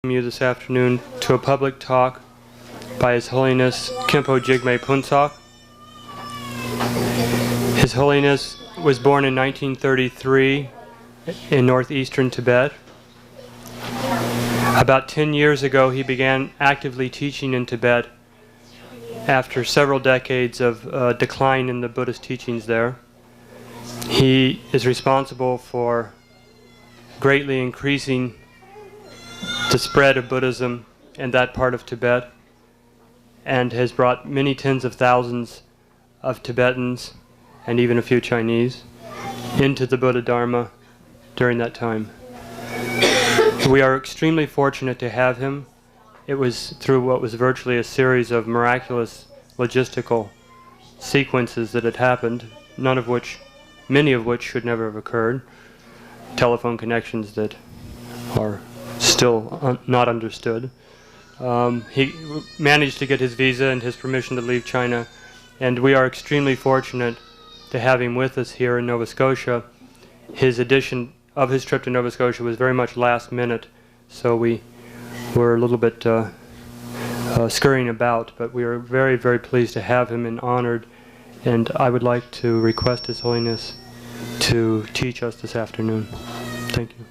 You this afternoon to a public talk by His Holiness Khenchen Jigmed Phuntsog. His Holiness was born in 1933 in northeastern Tibet. About 10 years ago, he began actively teaching in Tibet after several decades of decline in the Buddhist teachings there. He is responsible for greatly increasing the spread of Buddhism in that part of Tibet, and has brought many tens of thousands of Tibetans and even a few Chinese into the Buddha Dharma during that time. We are extremely fortunate to have him. It was through what was virtually a series of miraculous logistical sequences that had happened, many of which should never have occurred. Telephone connections that are still not understood. He managed to get his visa and his permission to leave China, and we are extremely fortunate to have him with us here in Nova Scotia. His edition of his trip to Nova Scotia was very much last minute, so we were a little bit scurrying about, but we are very, very pleased to have him and honored, and I would like to request His Holiness to teach us this afternoon. Thank you.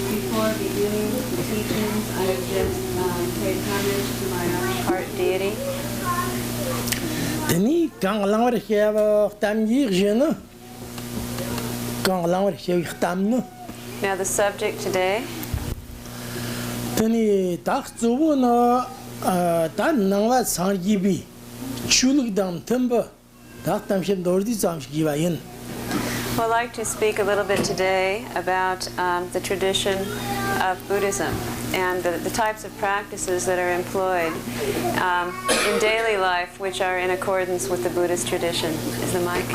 Before beginning the teachings, I have just paid homage to my own heart deity. Now the subject today I'd like to speak a little bit today about the tradition of Buddhism and the types of practices that are employed in daily life which are in accordance with the Buddhist tradition. Is the mic?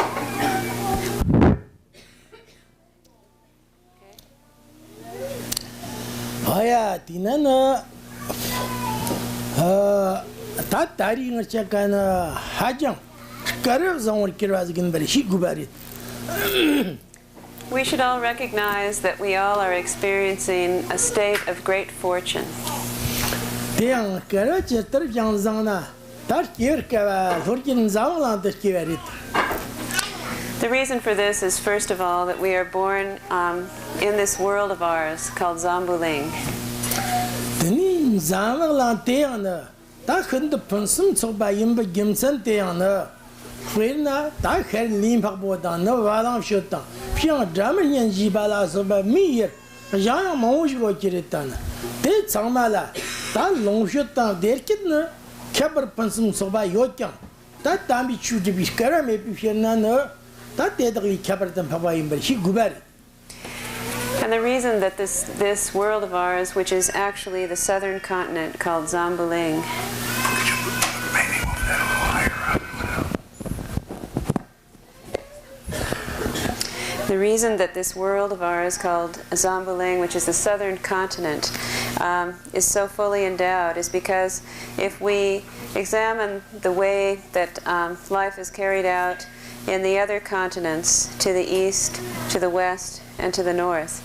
Haya tinana 다 다리가 잠깐 하장 가르성을 기르어지긴 버리 시구바리. We should all recognize that we all are experiencing a state of great fortune. 대양 가르치 तर장장나 다르케가 소르긴 자왕한테 기베리. The reason for this is, first of all, that we are born in this world of ours called Zambuling. 드니 자왕란 대양나 다 흔드 분숨 속바 임바 김선 대양나 회나 다 헬림 박보다 너 와랑 쇼다 피앙 드라마년 지발라 소바 미여 야야 마오시고 기랬다나 대 장마라 다 롱쇼다 데르kit나 캬버 분숨 속바 요짱 다 담비 추지비 까라메 피피나나 다 대덕이 캬버던 바바 임바 시 구바리. And the reason that this world of ours, which is actually the southern continent called Zambuling, the reason that this world of ours called Zambuling, which is the southern continent, is so fully endowed is because if we examine the way that life is carried out in the other continents, to the east, to the west, and to the north,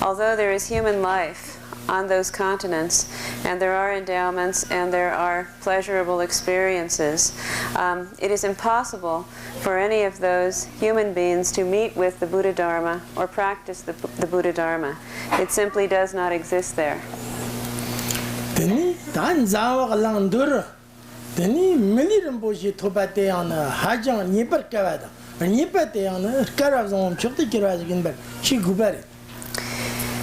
although there is human life on those continents, and there are endowments and there are pleasurable experiences, it is impossible for any of those human beings to meet with the Buddha Dharma or practice the Buddha Dharma. It simply does not exist there. Deni Mili Rinpoche Tobate on Hajang Nipper Kavada, and Nipate on Karazon Chokti Kirazin, she gubari.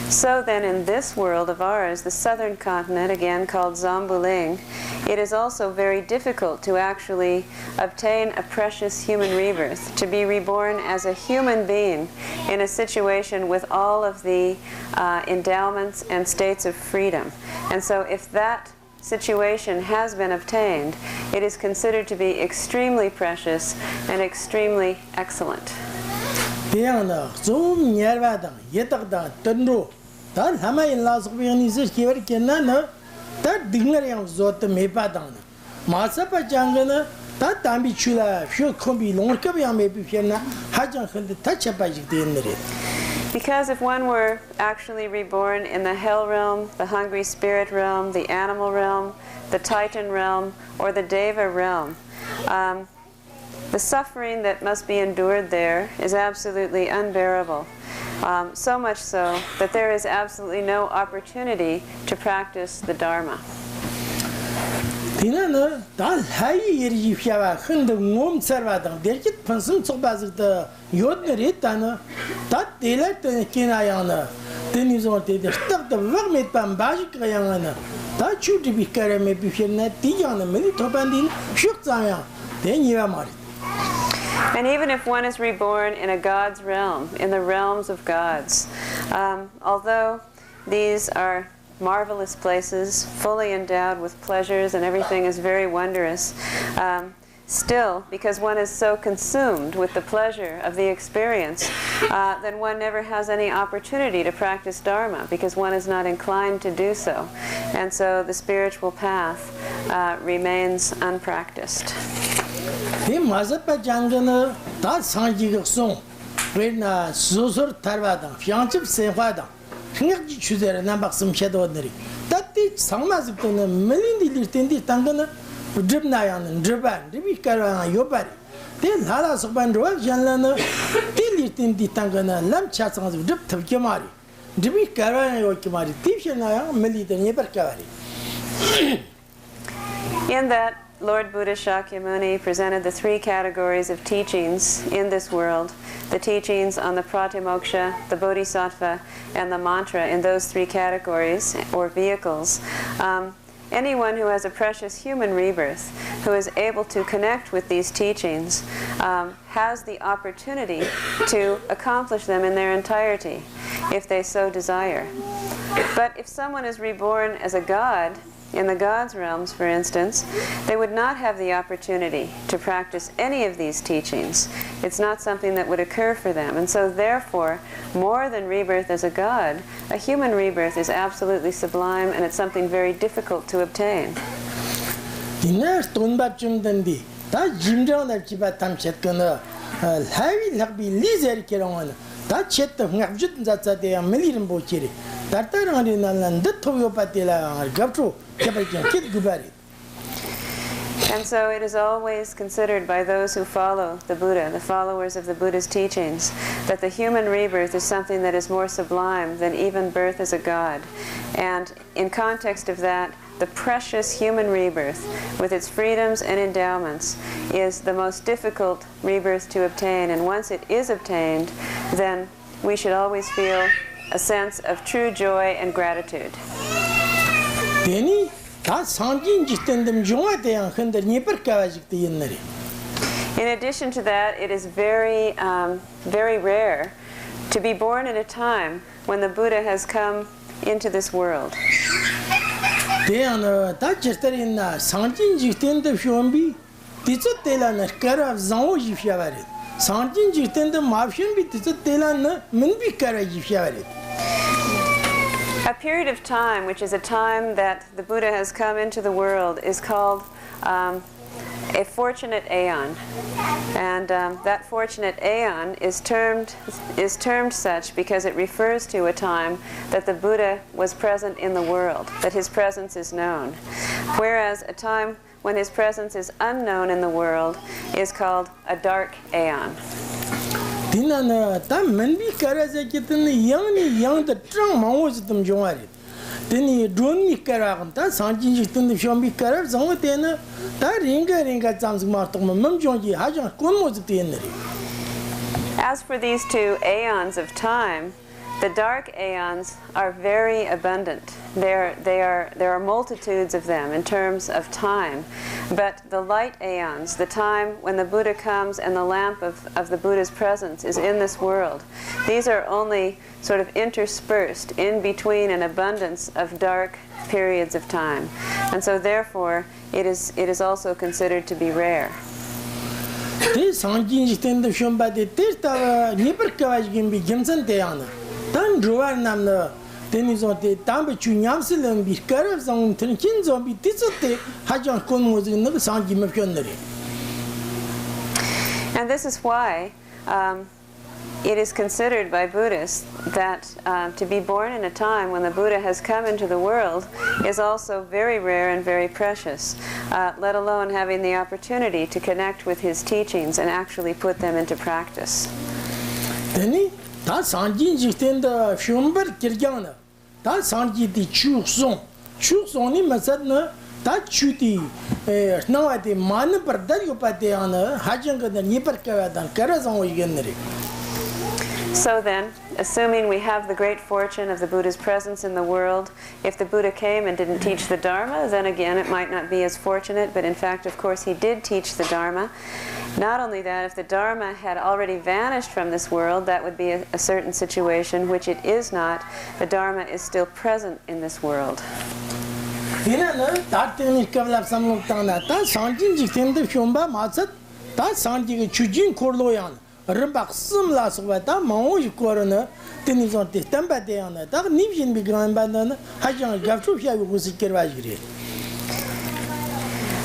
So then, in this world of ours, the southern continent, again called Zambuling, it is also very difficult to actually obtain a precious human rebirth, to be reborn as a human being in a situation with all of the endowments and states of freedom. And so if that situation has been obtained, it is considered to be extremely precious and extremely excellent. Because if one were actually reborn in the hell realm, the hungry spirit realm, the animal realm, the titan realm, or the deva realm, the suffering that must be endured there is absolutely unbearable. So much so that there is absolutely no opportunity to practice the Dharma. And even if one is reborn in a God's realm, in the realms of gods, although these are marvelous places, fully endowed with pleasures and everything is very wondrous, still, because one is so consumed with the pleasure of the experience, then one never has any opportunity to practice Dharma, because one is not inclined to do so. And so the spiritual path remains unpracticed. In that, Lord Buddha Shakyamuni presented the three categories of teachings in this world, the teachings on the Pratimoksha, the Bodhisattva, and the mantra. In those three categories, or vehicles, anyone who has a precious human rebirth, who is able to connect with these teachings, has the opportunity to accomplish them in their entirety, if they so desire. But if someone is reborn as a god, in the gods' realms, for instance, they would not have the opportunity to practice any of these teachings. It's not something that would occur for them. And so therefore, more than rebirth as a god, a human rebirth is absolutely sublime, and it's something very difficult to obtain. Dinner stone baptism dandy. That Jim John that Chiba Tam Chetkana. Heavy Labi Lizard Kiran. That chet of Navjut that's a day a million bochiri. That are in a land, the Toyo Patilla, Gapro, Capitan Kid Gubari. And so it is always considered by those who follow the Buddha, the followers of the Buddha's teachings, that the human rebirth is something that is more sublime than even birth as a god. And in context of that, the precious human rebirth, with its freedoms and endowments, is the most difficult rebirth to obtain. And once it is obtained, then we should always feel a sense of true joy and gratitude. Denny? In addition to that, it is very, very rare to be born at a time when the Buddha has come into this world. A period of time, which is a time that the Buddha has come into the world, is called a fortunate aeon. And that fortunate aeon is termed such because it refers to a time that the Buddha was present in the world, that his presence is known. Whereas a time when his presence is unknown in the world is called a dark aeon. Dinana, that men be Karazakitan, young the drum was them joined. Then you drone me Karam, that Sanjin the Shombi Karabs on the that ringa Zams Martom, Mumjongi, Hajan Kumos the. As for these two aeons of time, the dark aeons are very abundant. There are multitudes of them in terms of time. But the light aeons, the time when the Buddha comes and the lamp of the Buddha's presence is in this world, these are only sort of interspersed in between an abundance of dark periods of time. And so therefore, it is also considered to be rare. This Sanjin the Shumba de Testa Nipperkawaj Gimbi Gimson Teana. Dan Droar Namna, then is on the Tampa Chunyamsil be Karabs on Trinkins or be Tisote, Hajan Kun was in the Sanjim of Yonari. And this is why it is considered by Buddhists that to be born in a time when the Buddha has come into the world is also very rare and very precious, let alone having the opportunity to connect with his teachings and actually put them into practice. That Sanjin Jitend the Shumber Kirgana, that Sanji the Chukson, Chuksoni Masadna, that Chuti, now at the Man per Dariopatiana, Hajanga the Nipperkavad and Karazon Generi. So then, assuming we have the great fortune of the Buddha's presence in the world, if the Buddha came and didn't teach the Dharma, then again it might not be as fortunate, but in fact, of course, he did teach the Dharma. Not only that, if the Dharma had already vanished from this world, that would be a certain situation, which it is not. The Dharma is still present in this world.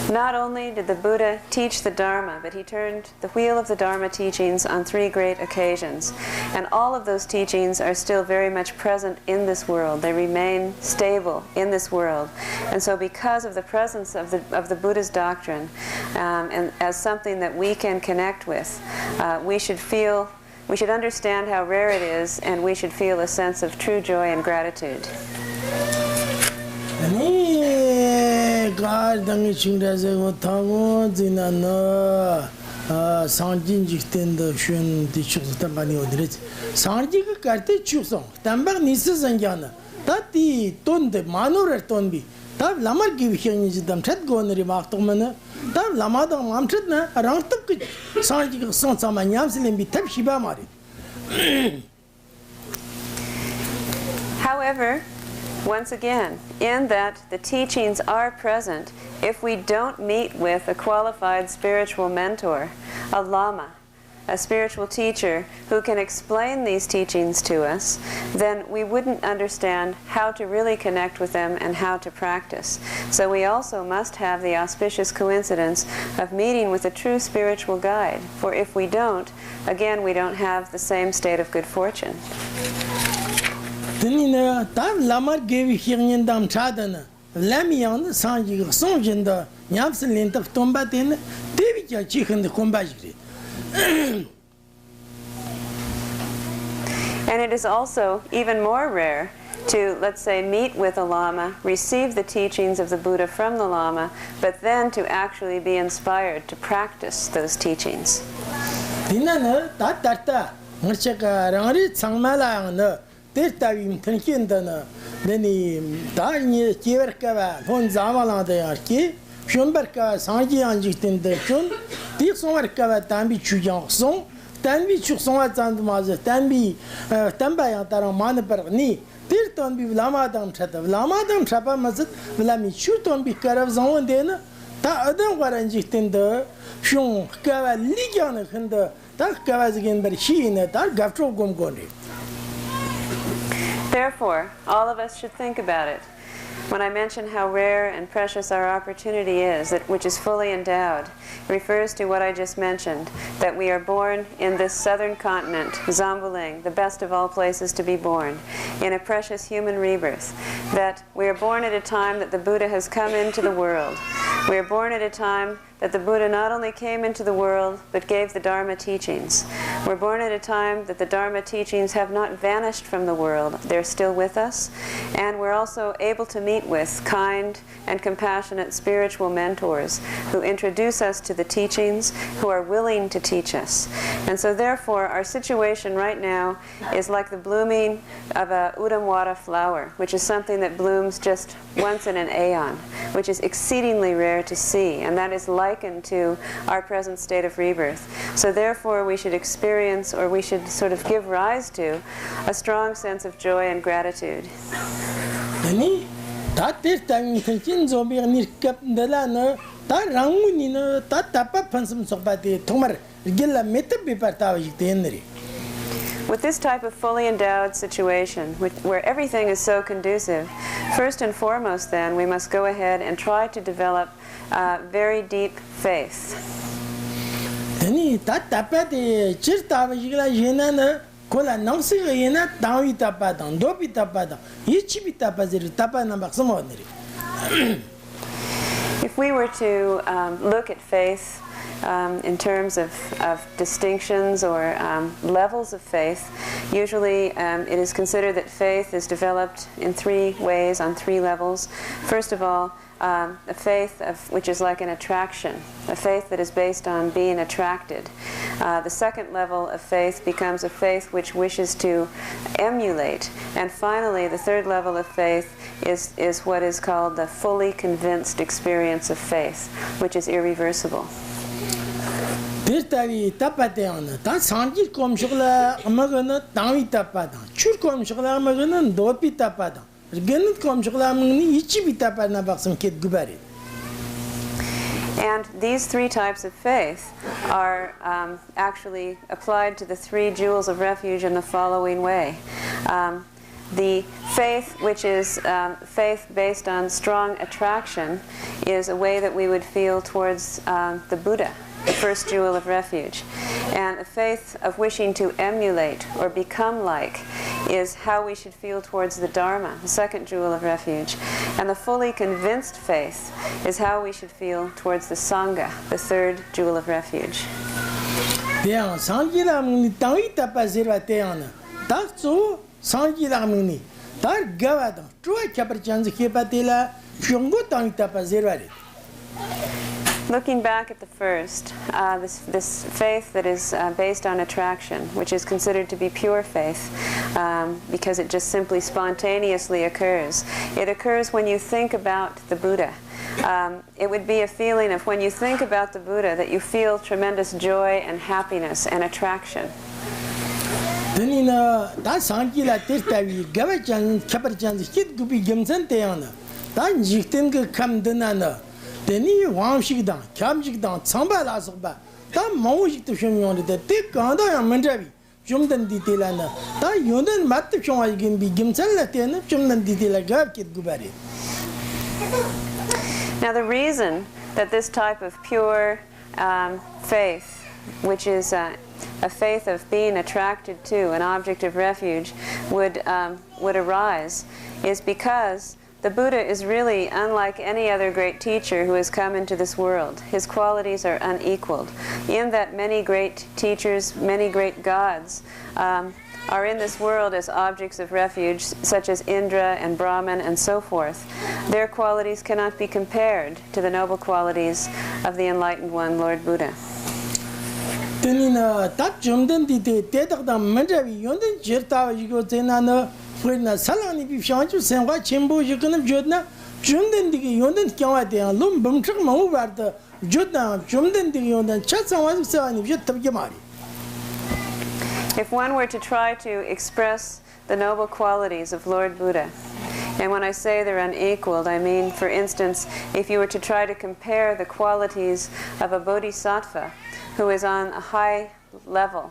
Not only did the Buddha teach the Dharma, but he turned the wheel of the Dharma teachings on 3 great occasions. And all of those teachings are still very much present in this world. They remain stable in this world. And so because of the presence of the Buddha's doctrine, and as something that we can connect with, we should understand how rare it is, and we should feel a sense of true joy and gratitude. God, Dangi Chindaze, Tango, Zinana, Sanjin Jitend the Shun, the Chustamani Odrit, Sanjika Karte Chusong, Tamba Nisas and Yana, that the Ton de Manor Tonbi, that Lama give him them Ted go on the remark to Mana, that Lamada Mamtredna, around the Sanjika Son Samanyams and be Tepshiba Mari. However, once again, in that the teachings are present, if we don't meet with a qualified spiritual mentor, a lama, a spiritual teacher who can explain these teachings to us, then we wouldn't understand how to really connect with them and how to practice. So we also must have the auspicious coincidence of meeting with a true spiritual guide. For if we don't, again, we don't have the same state of good fortune. And it is also even more rare to, let's say, meet with a Lama, receive the teachings of the Buddha from the Lama, but then to actually be inspired to practice those teachings. Therefore, all of us should think about it. When I mention how rare and precious our opportunity is, which is fully endowed, refers to what I just mentioned, that we are born in this southern continent, Zambuling, the best of all places to be born, in a precious human rebirth, that we are born at a time that the Buddha has come into the world. We are born at a time that the Buddha not only came into the world, but gave the Dharma teachings. We're born at a time that the Dharma teachings have not vanished from the world. They're still with us. And we're also able to meet with kind and compassionate spiritual mentors who introduce us to the teachings, who are willing to teach us. And so therefore, our situation right now is like the blooming of a udamwara flower, which is something that blooms just once in an aeon, which is exceedingly rare to see, and that is likened to our present state of rebirth. So therefore we should experience, or we should sort of give rise to, a strong sense of joy and gratitude. With this type of fully endowed situation, where everything is so conducive, first and foremost then, we must go ahead and try to develop very deep faith. If we were to look at faith in terms of distinctions or levels of faith, usually it is considered that faith is developed in three ways, on three levels. First of all, a faith which is like an attraction, a faith that is based on being attracted. The second level of faith becomes a faith which wishes to emulate. And finally, the third level of faith is what is called the fully convinced experience of faith, which is irreversible. And these three types of faith are actually applied to the three jewels of refuge in the following way. The faith, which is faith based on strong attraction, is a way that we would feel towards the Buddha, the first jewel of refuge. And a faith of wishing to emulate or become like is how we should feel towards the Dharma, the second jewel of refuge. And the fully convinced faith is how we should feel towards the Sangha, the third jewel of refuge. Looking back at the first, this faith that is based on attraction, which is considered to be pure faith, because it just simply spontaneously occurs. It occurs when you think about the Buddha. It would be a feeling of when you think about the Buddha that you feel tremendous joy and happiness and attraction. 다 마오식 또 쇼미온데 때 간다야 만자비 좀든 디테일하나 다 요는 맞도 쇼아이긴 비 김살라 때는 좀든 디테일하가 깃구바리. Now the reason that this type of pure faith, which is a faith of being attracted to an object of refuge, would arise, is because the Buddha is really unlike any other great teacher who has come into this world. His qualities are unequaled, in that many great teachers, many great gods, are in this world as objects of refuge, such as Indra and Brahman and so forth. Their qualities cannot be compared to the noble qualities of the Enlightened One, Lord Buddha. If one were to try to express the noble qualities of Lord Buddha, and when I say they're unequaled, I mean, for instance, if you were to try to compare the qualities of a bodhisattva who is on a high level,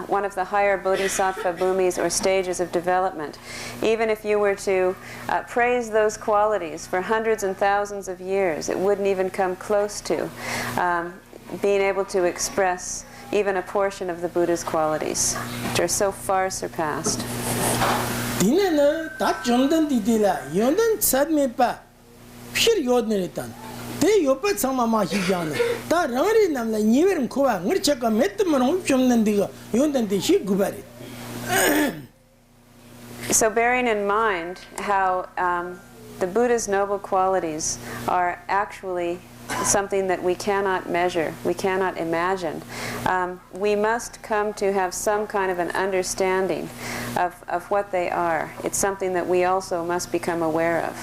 one of the higher bodhisattva bhumis or stages of development, even if you were to praise those qualities for hundreds and thousands of years, it wouldn't even come close to being able to express even a portion of the Buddha's qualities, which are so far surpassed. So bearing in mind how the Buddha's noble qualities are actually something that we cannot measure, we cannot imagine, we must come to have some kind of an understanding of what they are. It's something that we also must become aware of.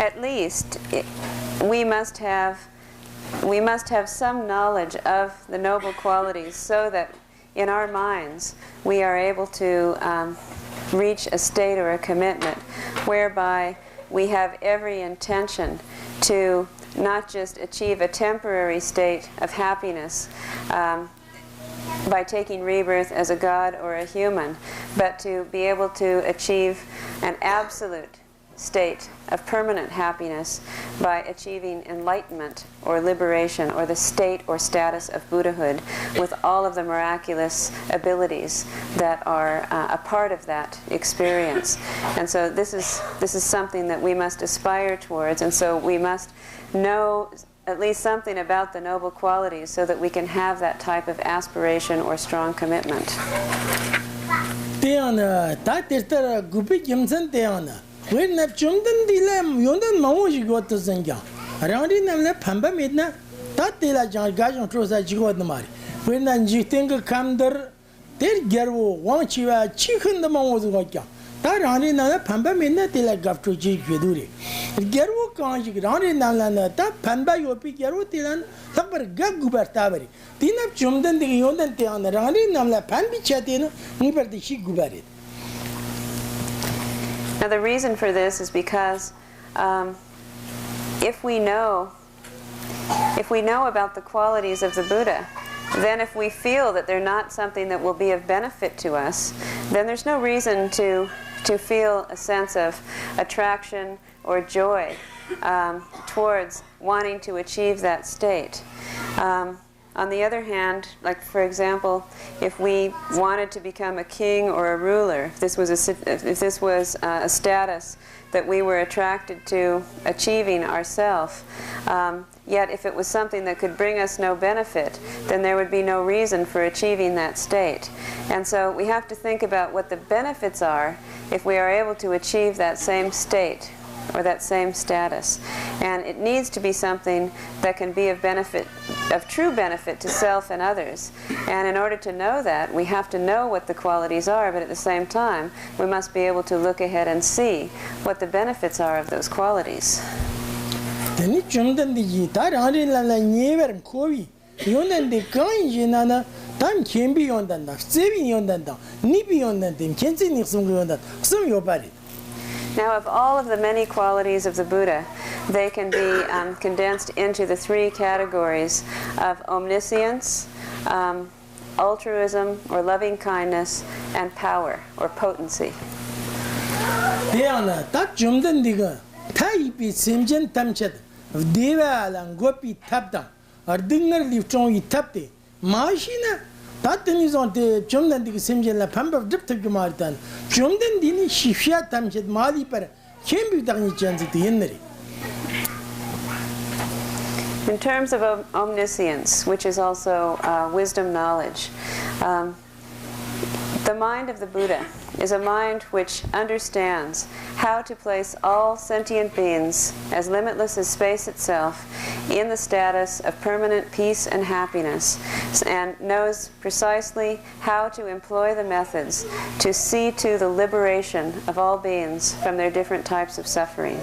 At least we must have some knowledge of the noble qualities, so that in our minds we are able to reach a state or a commitment whereby we have every intention to not just achieve a temporary state of happiness by taking rebirth as a god or a human, but to be able to achieve an absolute state of permanent happiness by achieving enlightenment or liberation, or the state or status of Buddhahood, with all of the miraculous abilities that are a part of that experience. And so this is something that we must aspire towards, and so we must know at least something about the noble qualities so that we can have that type of aspiration or strong commitment. When the children dilam, Yondan Mamoji got to Zanga. Around in them, Pamba Midna, that de la Jangajan Trosa Jigot Mari. When you think a camder, there Gerwo, one chiva, chicken the Mamos Goka. That around in another Pamba Midna, they like up to Jig Veduri. Gerwo conjig round in Nalana, that Pamba Yopi Gerwo Tilan, Supper Gaguber Tabari. Tinap Chumdan the Yondan Tiana, around in Namla Pambi Chatino, never the she guberit. Now the reason for this is because if we know about the qualities of the Buddha, then if we feel that they're not something that will be of benefit to us, then there's no reason to feel a sense of attraction or joy towards wanting to achieve that state. On the other hand, like for example, if we wanted to become a king or a ruler, if this was a status that we were attracted to achieving ourselves, yet if it was something that could bring us no benefit, then there would be no reason for achieving that state. And so we have to think about what the benefits are if we are able to achieve that same state or that same status. And it needs to be something that can be of benefit, of true benefit to self and others. And in order to know that, we have to know what the qualities are, but at the same time, we must be able to look ahead and see what the benefits are of those qualities. Now, of all of the many qualities of the Buddha, they can be condensed into the three categories of omniscience, altruism or loving kindness, and power or potency. In terms of omniscience, which is also wisdom knowledge, the mind of the Buddha is a mind which understands how to place all sentient beings, as limitless as space itself, in the status of permanent peace and happiness, and knows precisely how to employ the methods to see to the liberation of all beings from their different types of suffering.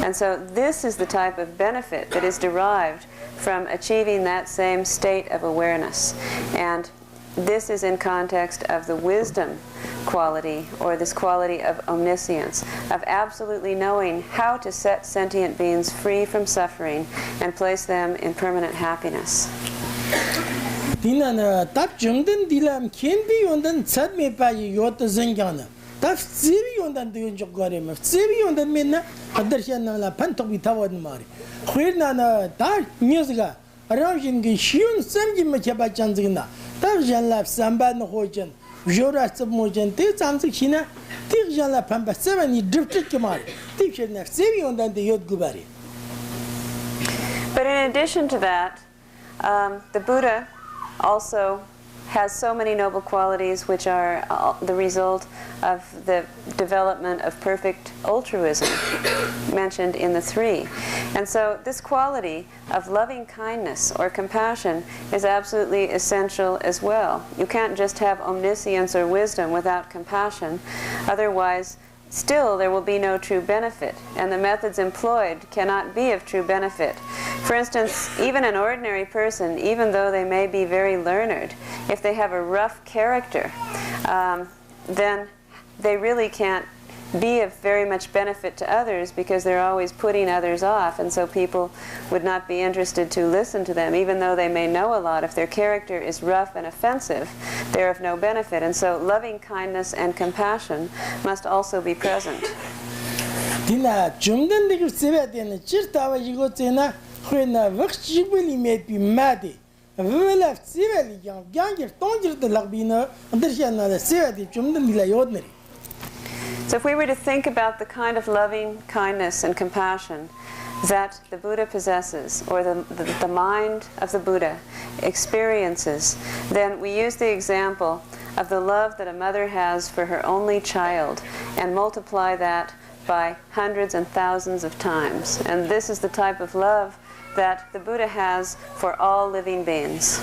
And so this is the type of benefit that is derived from achieving that same state of awareness. And this is in context of the wisdom quality, or this quality of omniscience, of absolutely knowing how to set sentient beings free from suffering and place them in permanent happiness. But in addition to that, the Buddha also has so many noble qualities which are the result of the development of perfect altruism mentioned in the three. And so this quality of loving kindness or compassion is absolutely essential as well. You can't just have omniscience or wisdom without compassion. Otherwise, still there will be no true benefit, and the methods employed cannot be of true benefit. For instance, even an ordinary person, even though they may be very learned, if they have a rough character, then they really can't be of very much benefit to others, because they're always putting others off, and so people would not be interested to listen to them. Even though they may know a lot, if their character is rough and offensive, they're of no benefit. And so loving kindness and compassion must also be present. So if we were to think about the kind of loving kindness and compassion that the Buddha possesses, or the mind of the Buddha experiences, then we use the example of the love that a mother has for her only child and multiply that by hundreds and thousands of times. And this is the type of love that the Buddha has for all living beings.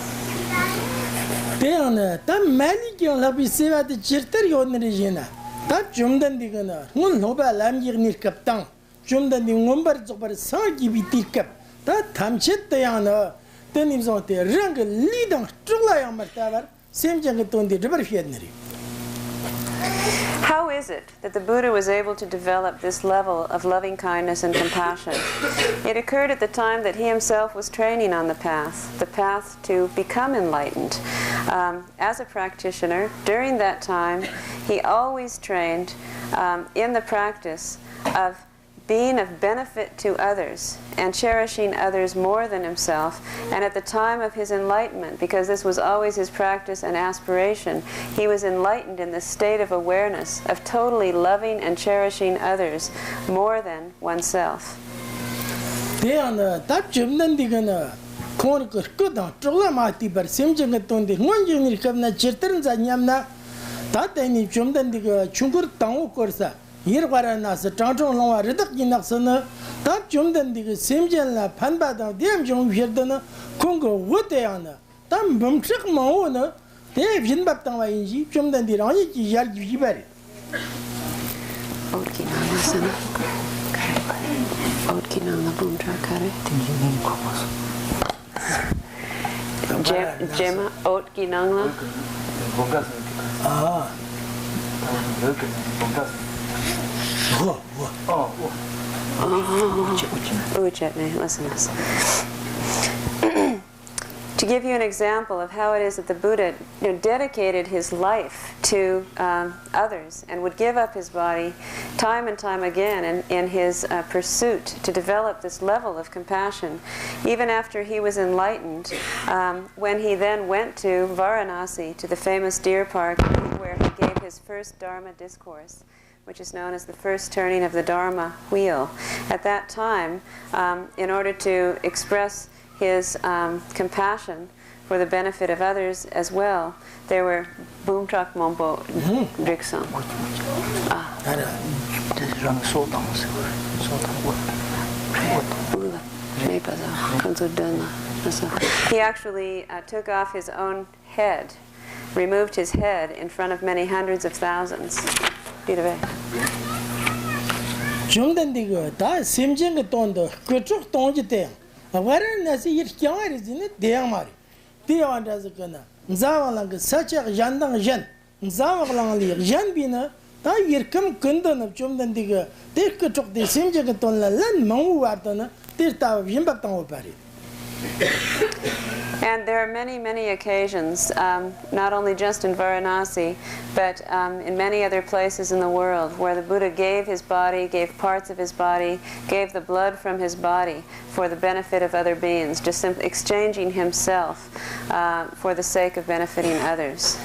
How is it that the Buddha was able to develop this level of loving kindness and compassion? It occurred at the time that he himself was training on the path to become enlightened. As a practitioner, during that time, he always trained in the practice of being of benefit to others and cherishing others more than himself. And at the time of his enlightenment, because this was always his practice and aspiration, he was enlightened in the state of awareness of totally loving and cherishing others more than oneself. Irwarana's a Chanton Long Redakinasana, that Jumden the Simjan Panbada, Diam Jung Virdana, Congo, Woteana, Tam Bumtrick Maona, they have Jinbatan in Jumden the Rani Yari. Outkinana Bumtrakare. Gemma Outkinana. Ah. Listen. To give you an example of how it is that the Buddha dedicated his life to others and would give up his body time and time again in his pursuit to develop this level of compassion, even after he was enlightened, when he then went to Varanasi, to the famous deer park, where he gave his first Dharma discourse, which is known as the first turning of the Dharma wheel. At that time, in order to express his compassion for the benefit of others as well, there were Bumtrak Mombo Driksang. He actually took off his own head, removed his head in front of many hundreds of thousands. Varanasi is in it, Deamari. Deandas a gunner. Zavalang such a Jandang Jen. Zavalang Jan Bina, that year come Kundan of Jumdan Digger. They could talk the same Jagaton Land Mongu Atana, this time of Yimbatan Pari. And there are many, many occasions, not only just in Varanasi, but in many other places in the world, where the Buddha gave his body, gave parts of his body, gave the blood from his body for the benefit of other beings, just simply exchanging himself for the sake of benefiting others.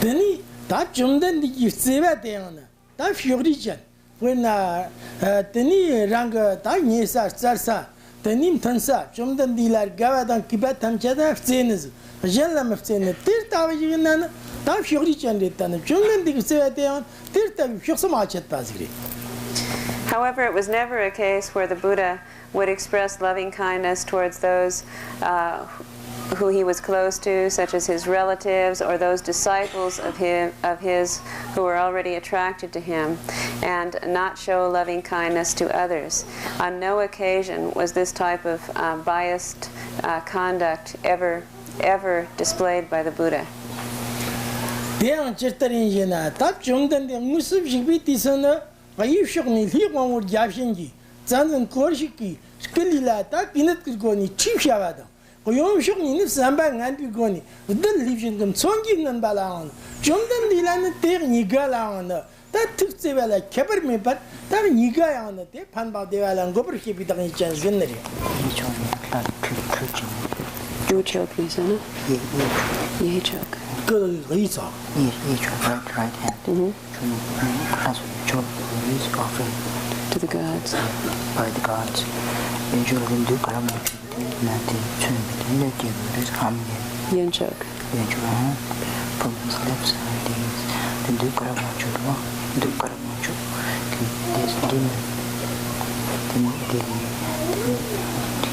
Then that Jumdan you say that that's your region. When Teni Ranga, Tanyesa, Sarsa. Tenim Tansa, Jumdan Dilar Gavadan Kibet and Cheda Fzenes, a Jelam of Sene, Tirta, Tam Shurich and Ritan, Jumdan Dixian, Tirta Shosamac at Pasri. However, it was never a case where the Buddha would express loving kindness towards those who he was close to, such as his relatives or those disciples of his who were already attracted to him, and not show loving kindness to others. On no occasion was this type of biased conduct ever displayed by the Buddha. Oyom shokni sambang anti goni udal livjin gam songi nan balaan jomdan dilan ter nigalaan ta tuksevela keber me pat ta nigayaan te panba devalan gobr kebi ta nichan zenleri You choke me, son. You choke. Good reason. You choke right hand. Offering to the gods. By the gods. Usually do Karamochi. Yenchok. From his left side is the Dukaramocho, Dukaramocho, this demon.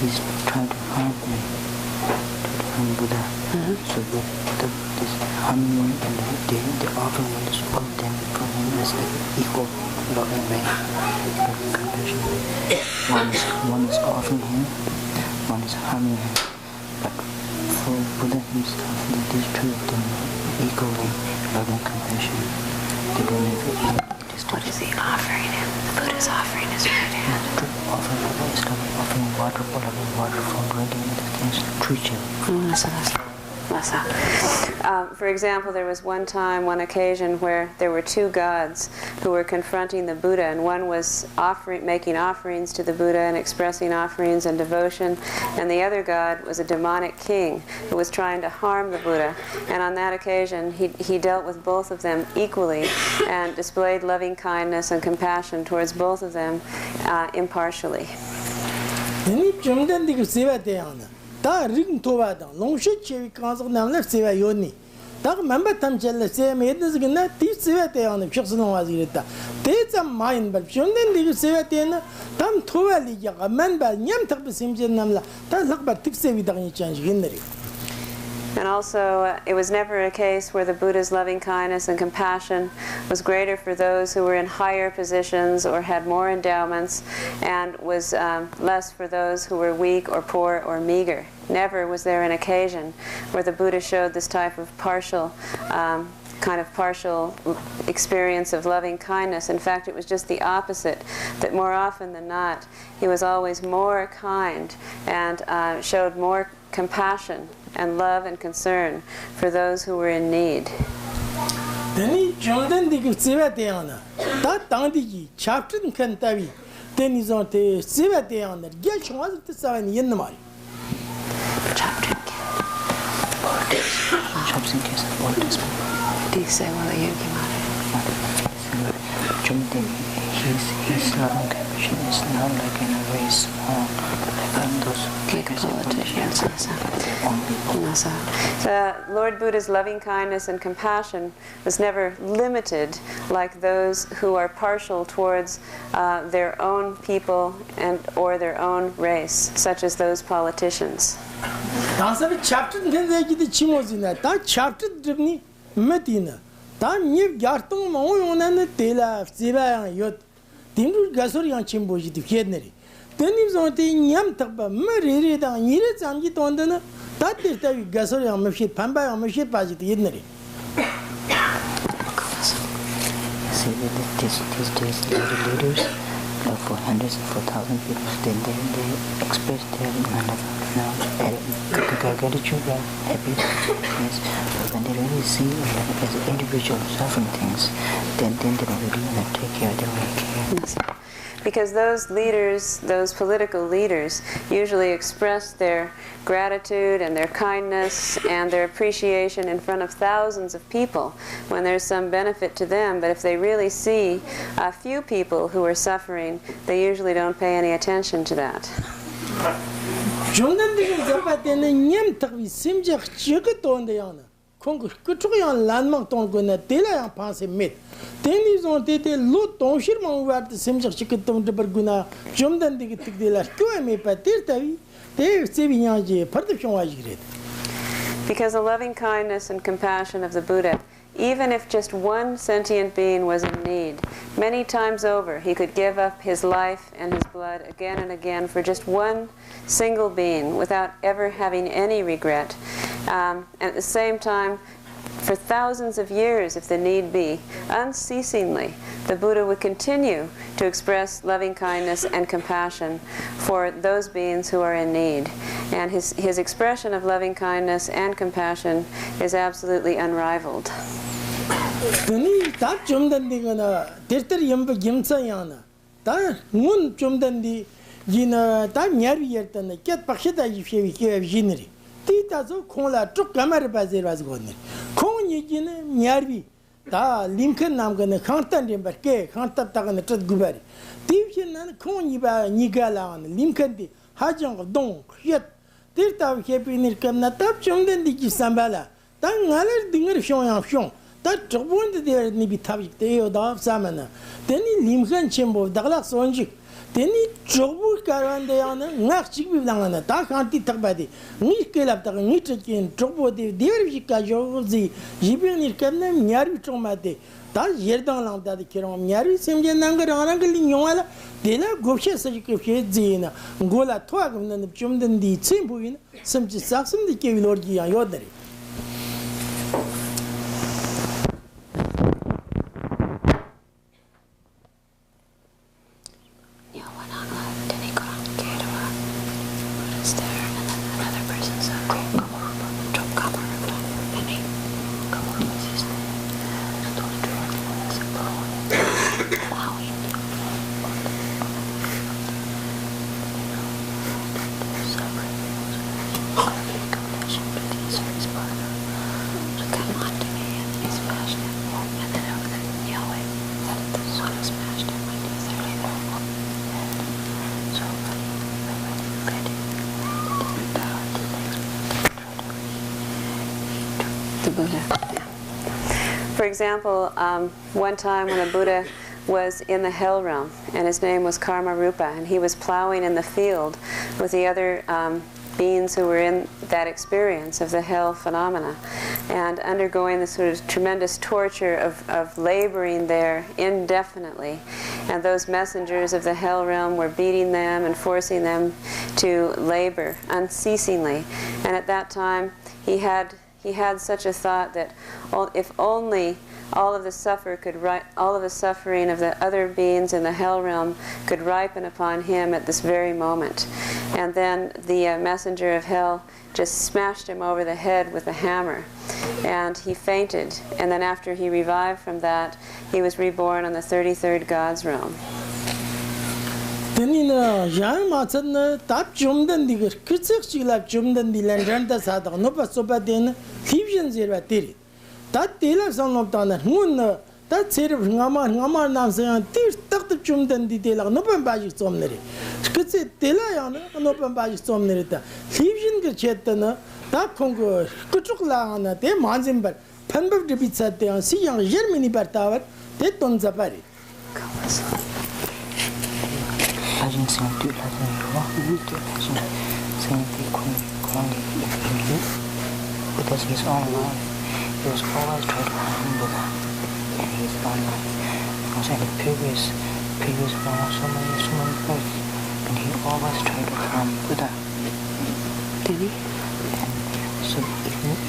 He's trying to harm me, to harm Buddha. So this harming and the offering is both them from him as an equal loving way, loving compassion. One is offering him. One is harming him, but for Buddha himself, these two of them equally loving compassion. They don't have What is he offering him? The Buddha's offering his right hand. The true offering Buddha is offering water for loving water for drinking against true chill. For example, there was one occasion where there were two gods who were confronting the Buddha, and one was making offerings to the Buddha and expressing offerings and devotion, and the other god was a demonic king who was trying to harm the Buddha. And on that occasion, he dealt with both of them equally and displayed loving kindness and compassion towards both of them impartially. Ta ring to ba da long shi che kan so nam le se ba yo ni 딱 멤버 탐jel레 세메드즈그나 티스베테야는 픽스는 와지랬다 대자 마인 발 존된 디그 세베테나 담 토발리가 멤버 냠탁 비심젠남라 다 락바 틱세비다니 찬지긴네리. And also, it was never a case where the Buddha's loving kindness and compassion was greater for those who were in higher positions or had more endowments, and was less for those who were weak or poor or meager. Never was there an occasion where the Buddha showed this type of partial experience of loving kindness. In fact, it was just the opposite, that more often than not, he was always more kind and showed more compassion and love and concern for those who were in need. Then Jordan the Sivatiana, that Tandiki, chapter in Kantavi, then is on the Sivatiana, get was the 7 Yenamai. Chapter Shops in case of all this. Do you say, well, you His loving compassion is not like in a very small, like those politicians. So Lord Buddha's loving kindness and compassion was never limited like those who are partial towards their own people and or their own race, such as those politicians. Chapter that chapter driven Medina. Then you got to moan and the Tela, Siva, Yot, Timur Gasorian Chimboji to Kennedy. Then he's on the Yamtaba, Mary, and Yiris and Yitondana. That is the Gasorian machine, Pamba, and machine Paget Yeneri. See, these days, the leaders for hundreds and for thousands of people, they express their gratitude and happiness. But when they really see as an individual suffering things, then they don't really take care, they don't really care. Because those leaders, those political leaders, usually express their gratitude and their kindness and their appreciation in front of thousands of people when there's some benefit to them. But if they really see a few people who are suffering, they usually don't pay any attention to that. Congress could try on landmark on Guna Tela and pass a mate. Then is on Tete Lot on Shirman where the Simja Chicken to Berguna, Jumdan de la Kuame Patirtavi, they saving Yaji, partition was great. Because the loving kindness and compassion of the Buddha, even if just one sentient being was in need, many times over he could give up his life and his blood again and again for just one single being without ever having any regret. And at the same time, for thousands of years, if the need be, unceasingly, the Buddha would continue to express loving kindness and compassion for those beings who are in need. And his expression of loving kindness and compassion is absolutely unrivaled. Titazo Kola took Gamar Bazir was gone. Kong Yigin, Nyarvi, Da, Lincoln Namgan, Kantan in Barke, Kantatak and the Ted Gubari. Division and Kong Yiba, Nigalan, Lincoln, Hajang, Don, yet, Tirta Happy Nirkam, Natap Chondan di Sambala, Tang Naler Dinger Shon, that Jobund there Nibi Tavik, the Oda Samana. Then in Lincoln Chamber, Douglas Onjik. Then it Jobu Karandayana, not Jigmed Phuntsog, Takanti Tabadi, Nikelap, Nitrikin, Trobo, the Dervika Jozi, Jibin Irkam, Nyari Tromate, that Yerdan that the Kiram Nyari, Simjananga, Anangling, Dela Gosha Sajik Zina, Gola Twag, and the Jumdan di Simbuin, some Saxon the Kevilorgi and Yodari. The Buddha For example, one time when the Buddha was in the hell realm, and his name was Karma Rupa, and he was plowing in the field with the other beings who were in that experience of the hell phenomena, and undergoing this sort of tremendous torture of laboring there indefinitely. And those messengers of the hell realm were beating them and forcing them to labor unceasingly. And at that time, he had such a thought that if only all of the suffering of the other beings in the hell realm could ripen upon him at this very moment. And then the messenger of hell just smashed him over the head with a hammer, and he fainted. And then after he revived from that, he was reborn on the 33rd God's realm. That tela some of the moon, that said of Nama now saying, "Tuck the chum than the tela, no open by somnary." Skitsi tela, an open by somnerita. Leaving the chetana, that congo, Kutukla, they manzimber, Penber de Pizza, they see young Germany per tower, they don't zapari. Because his own life. He was always trying to harm Buddha in his own life. Because in the previous life, so many births, and he always tried to harm Buddha. Did he? And so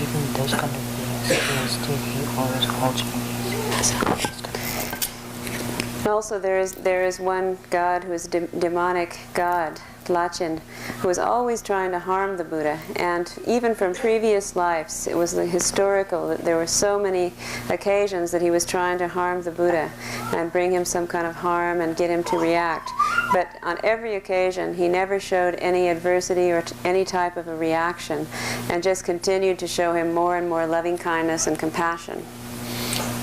even those kind of beings, he always holds me. And also there is one god who is a demonic god, Lachin, who was always trying to harm the Buddha. And even from previous lives, it was historical that there were so many occasions that he was trying to harm the Buddha and bring him some kind of harm and get him to react. But on every occasion, he never showed any adversity or any type of a reaction, and just continued to show him more and more loving kindness and compassion.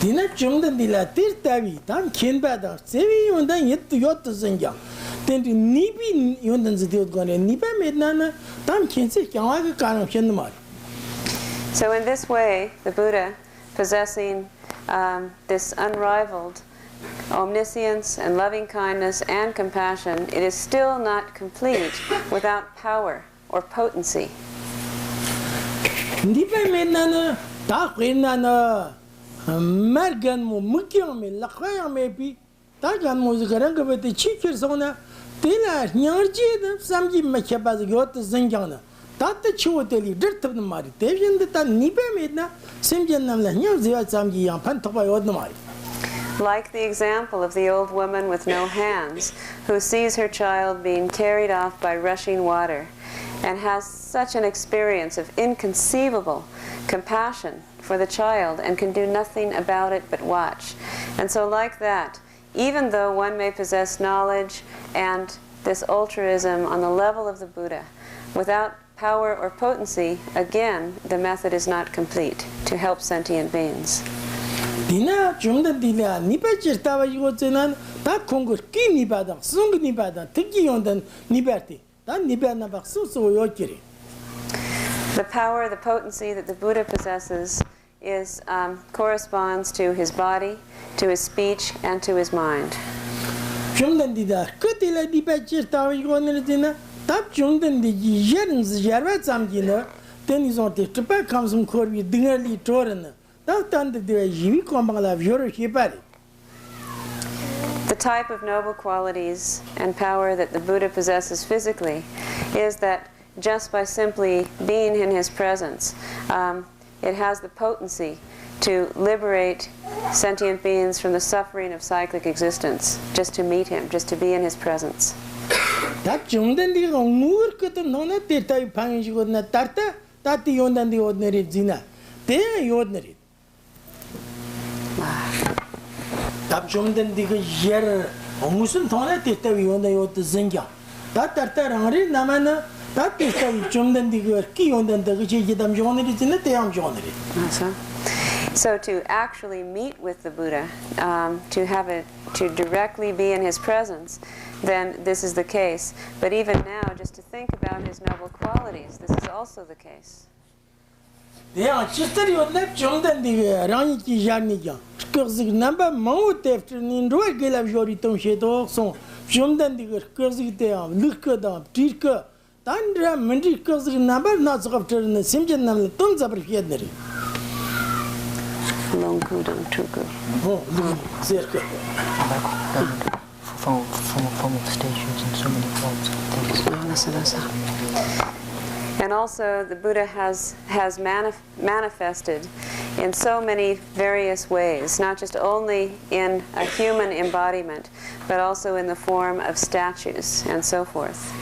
Dina Jumdan de la Tirtavi, Tam Kinbada, Sevi Yundan yet to Yot Zinga. Then to Nibi Yundan Zidil Gone, Niba Mednana, Tam Kinsi, Kawaka Kan of Chenmar. So in this way, the Buddha, possessing this unrivaled omniscience and loving kindness and compassion, it is still not complete without power or potency. Niba Mednana, Taquinana. Mergan mo mukyame lakhayame pi tagan mo zgaranga bete chikersona tela nyarji da samji mekhebaz yot zinjana tat choteli dirtb mari tevin da nibe medna simjannam la nyar ziya samji yan pan toba yod mari. Like the example of the old woman with no hands who sees her child being carried off by rushing water and has such an experience of inconceivable compassion for the child and can do nothing about it but watch. And so like that, even though one may possess knowledge and this altruism on the level of the Buddha, without power or potency, again, the method is not complete to help sentient beings. Dina jumda dila nipa chirtawa yugozenan ta kongur ki nibada sung nibada tiki yondan niberti ta nibana bak su yokiri. The power, the potency that the Buddha possesses is corresponds to his body, to his speech, and to his mind. Jumdan dida kutila nipa chirtawa yugonerdina tap jumdan di yerns yervat samgina then is on the tripa comes from korbi dingerli toran. The type of noble qualities and power that the Buddha possesses physically is that just by simply being in his presence, it has the potency to liberate sentient beings from the suffering of cyclic existence, just to meet him, just to be in his presence. Tap jumden diga yer omusun thona teta yonda yot zinga ta tarta rangri namana ta teta jumden diga ki yondan daga jidam joneri tinne teyam joneri. So to actually meet with the Buddha, to directly be in his presence, then this is the case. But even now, just to think about his noble qualities, this is also the case. Yeah, sister, you left Jump than the Raniki Jarnica. Because the number Mount after in Roy Gila Joriton Shadow, so Jump than the Kurzita, Luka, Tirka, Tandra, Mendicos number not after the Simjan and tons of Fiedneri. Long good and true good. Oh, circle. Form of statues in so many forms of things. And also the Buddha has manifested in so many various ways, not just only in a human embodiment, but also in the form of statues and so forth.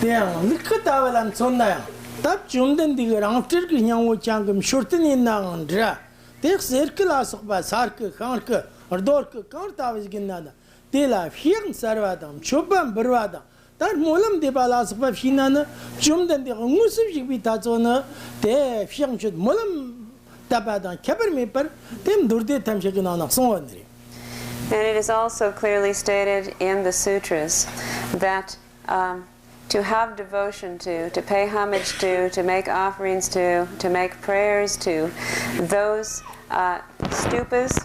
Yeah, look at our and Sonda. That Jumden digger after Kinyan Changum shorten in Nandra. Take circle as of Basarka, Kanka, or Dorka, Kartavis Ginada. They live here in Sarvadam, Chupan, Burvada. That Molam de Balas of Shinana, Jumden de Musu Jibitazona, de Fianchut Molam Tabadan, Cabermaper, them Durde Tamshaganana, so on. And it is also clearly stated in the sutras that to have devotion to pay homage to make offerings to make prayers to those stupas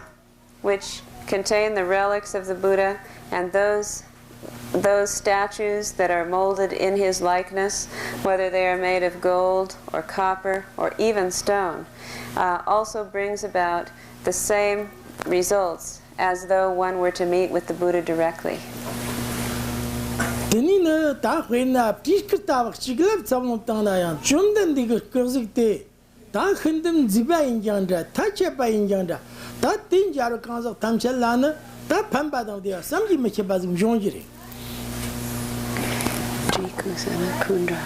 which contain the relics of the Buddha and those statues that are molded in his likeness, whether they are made of gold or copper or even stone, also brings about the same results as though one were to meet with the Buddha directly. Denina, Tahina, Tishkatavak, Chiglab, some of Tanayan, Chundan digger Kurzikte, Tahindam Ziba in Yanda, Tachapa in Yanda, that thing Jarokans of Tamchalana, that Pambadam there, some Jimachabas in Jonjiri. Jikus and Kundra.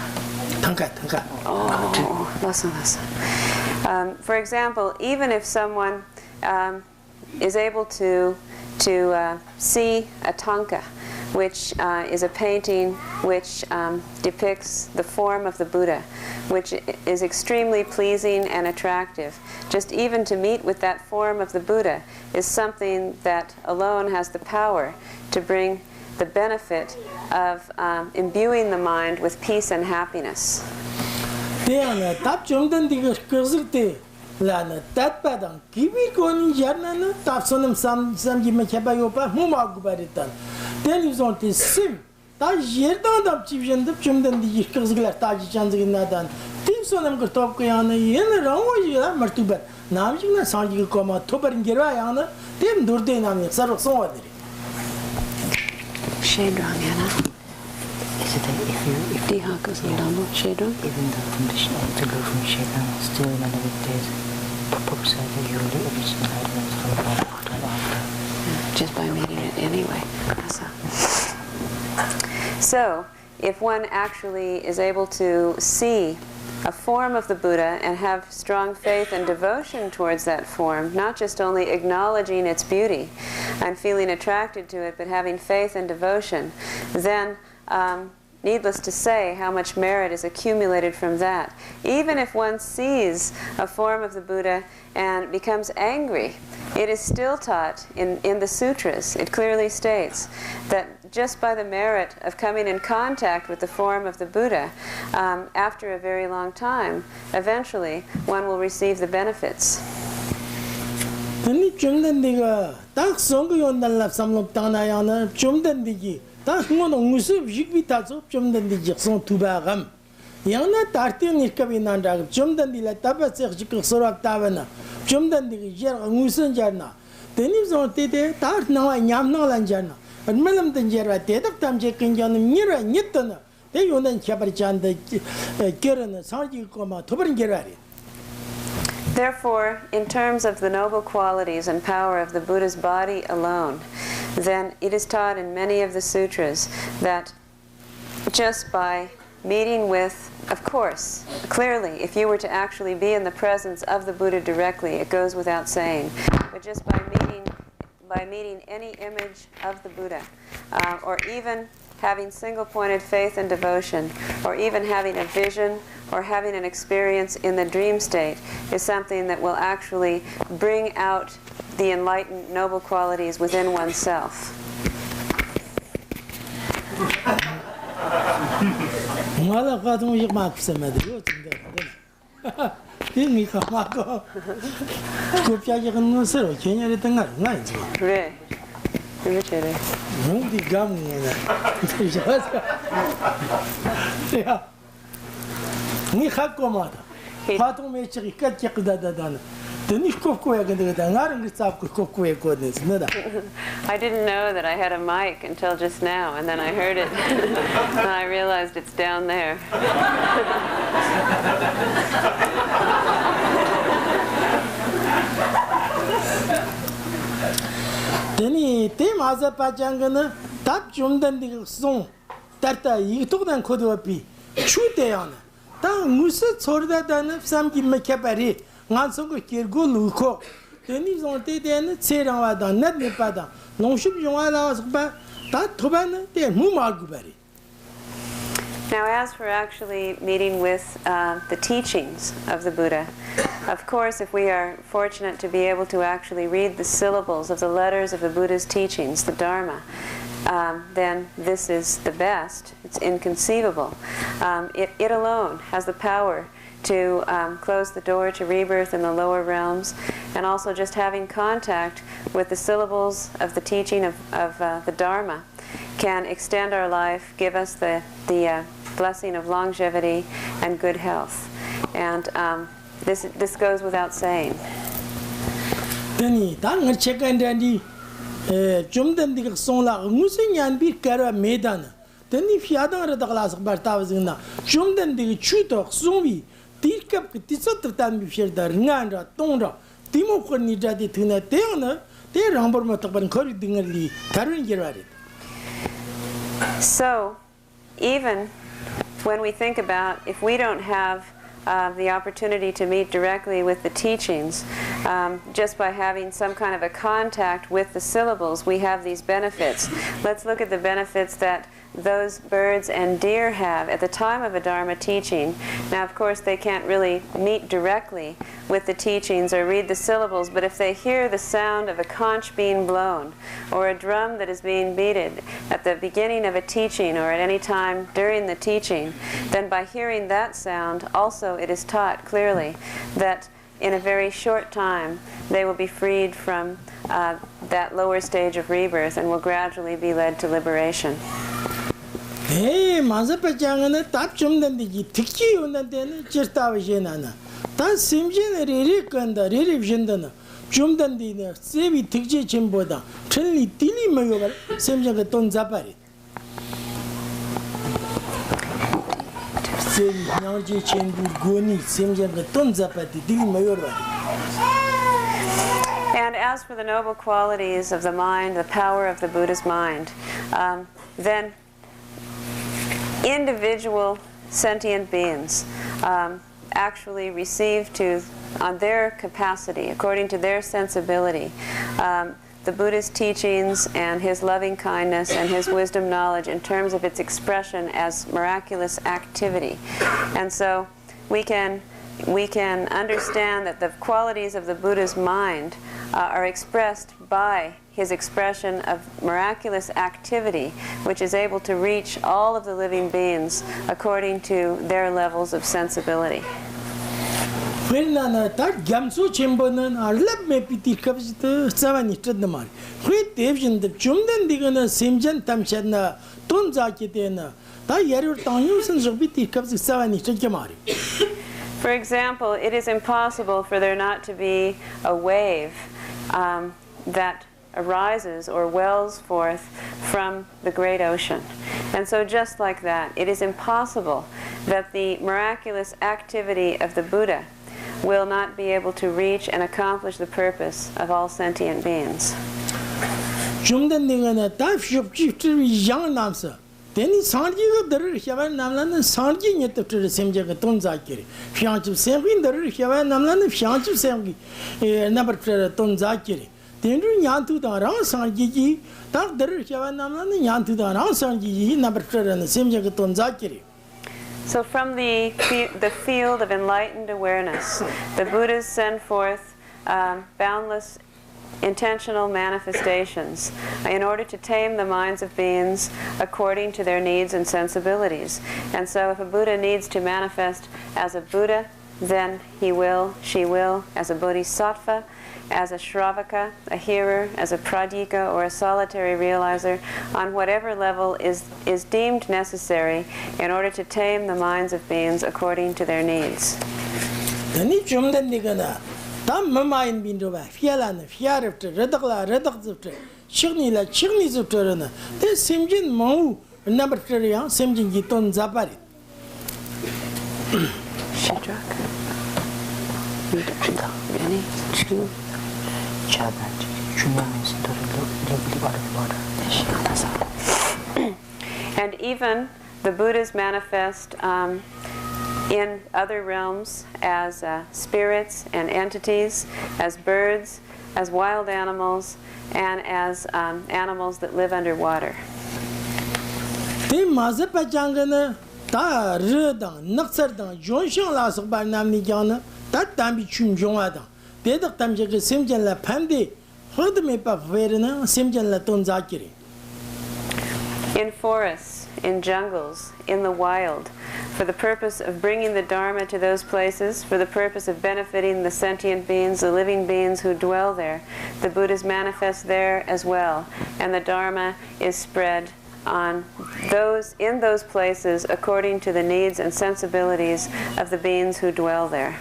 Tanka. Oh, listen. For example, even if someone is able to see a tanka, which is a painting which depicts the form of the Buddha, which is extremely pleasing and attractive. Just even to meet with that form of the Buddha is something that alone has the power to bring the benefit of imbuing the mind with peace and happiness. Lana, that padang, Kiwi going Jarnana, Tapsonum some Gimachabayopa, Mumagubaritan. Then you want to sim. That year down of Chivian, the Chumdan, the Kurzgla, Tajans in Nadan. Teams on them got Topkayana, in the wrong way, Martuba. Now you know, Sanji Koma, Toper in Girayana, them Durdan, Sarah Sawadi. Shade wrong, Anna. Is it that if Dihakas and Dumbo, shade wrong? even the condition to go from Shaitan still in another days, Papa said that you really original items from after. Just by meeting it anyway. So, if one actually is able to see a form of the Buddha and have strong faith and devotion towards that form, not just only acknowledging its beauty and feeling attracted to it, but having faith and devotion, then needless to say how much merit is accumulated from that. Even if one sees a form of the Buddha and becomes angry, it is still taught in the sutras. It clearly states that just by the merit of coming in contact with the form of the Buddha, after a very long time, eventually one will receive the benefits. Yana tartin irkabinanda, Jumdan di la Tabasir Sorak Tavana, Jumdan di Jer Musan Jarna. The news on Tete, Tart now and Yamna Lanjana, and Melam Tanjera, Tetak Tamjakin Jan Mira Nitana, they own Chabarchan, the Kiran, Sarji Koma, Toban Gerari. Therefore, in terms of the noble qualities and power of the Buddha's body alone, then it is taught in many of the sutras that just by meeting with, of course, clearly, if you were to actually be in the presence of the Buddha directly, it goes without saying, but just by meeting any image of the Buddha, or even having single-pointed faith and devotion, or even having a vision or having an experience in the dream state is something that will actually bring out the enlightened noble qualities within oneself. Mala kadın yıkmak istemedi. Didn't come up. Go Piagan no sir, can you return at night? Re. Rinpoche. No, the gum. Yeah. We have come out. Pato makes a cut done. The Nishkoko again, the Naran Stop Koko goodness. I didn't know that I had a mic until just now, and then I heard it, and I realized it's down there. Then he came as a pachangana, tap Jumdan the song, Tata, you took them could be. Shoot they on. Tang Musa Sorda than some give me capari, Nanso Kirgo Luko. Then he's on the then, say on a net nipada. No ship you want us back, that Tobana, they Mumarguberry. Now, as for actually meeting with the teachings of the Buddha, of course, if we are fortunate to be able to actually read the syllables of the letters of the Buddha's teachings, the Dharma, then this is the best. It's inconceivable. It alone has the power to close the door to rebirth in the lower realms, and also just having contact with the syllables of the teaching of the Dharma can extend our life, give us the blessing of longevity and good health. And this goes without saying. Then he check and dandy Jumdan the song like Musing and be Kara Medan. Then if you hadn't read the glass of Bartavazina, Jumdan the Chuto, Zumi, Tirkap, Tisotan before the Nanda, Tonda, Timo Cornija de Tuna Teona, they rumble Motaban Corridingly, Taran Gerard. So, even when we think about if we don't have the opportunity to meet directly with the teachings, just by having some kind of a contact with the syllables, we have these benefits. Let's look at the benefits that those birds and deer have at the time of a Dharma teaching. Now, of course, they can't really meet directly with the teachings or read the syllables, but if they hear the sound of a conch being blown or a drum that is being beaten at the beginning of a teaching or at any time during the teaching, then by hearing that sound, also it is taught clearly that in a very short time they will be freed from that lower stage of rebirth and will gradually be led to liberation. Hey, Mazapachangana, tap Jumdan the Tiki on the den, just Avijana. That Simjin, Ririk and the Rivjindana, Jumdan the Sevi Tiki Chimboda, Trinity Tili Mayoga, Simjagaton Zapari. Sevi Naji Chimbu Goni, Simjagaton Zapati, Tili Mayoga. And as for the noble qualities of the mind, the power of the Buddha's mind, then individual sentient beings actually receive on their capacity, according to their sensibility, the Buddha's teachings and his loving kindness and his wisdom knowledge in terms of its expression as miraculous activity. And so we can understand that the qualities of the Buddha's mind are expressed by his expression of miraculous activity, which is able to reach all of the living beings according to their levels of sensibility. For example, it is impossible for there not to be a wave that arises or wells forth from the great ocean. And so just like that, it is impossible that the miraculous activity of the Buddha will not be able to reach and accomplish the purpose of all sentient beings. Then Sanji the Shavan Namlan and Sanji yet to the same Tonzakiri. Fianch of Sami, the Shavan Namlan, Fianch of Sami, number Tonzakiri. Then Yantu the Ran Sanji, that the Shavan Namlan, Yantu the Ran Sanji, number and the same Tonzakiri. So from the field of enlightened awareness, the Buddhas send forth boundless intentional manifestations in order to tame the minds of beings according to their needs and sensibilities. And so if a Buddha needs to manifest as a Buddha then he will, she will, as a bodhisattva, as a shravaka, a hearer, as a pradika, or a solitary realizer, on whatever level is deemed necessary in order to tame the minds of beings according to their needs. And even the Buddhas manifest in other realms as spirits and entities, as birds, as wild animals, and as animals that live underwater. In forests, in jungles, in the wild, for the purpose of bringing the Dharma to those places, for the purpose of benefiting the sentient beings, the living beings who dwell there, the Buddhas manifest there as well, and the Dharma is spread on those in those places according to the needs and sensibilities of the beings who dwell there.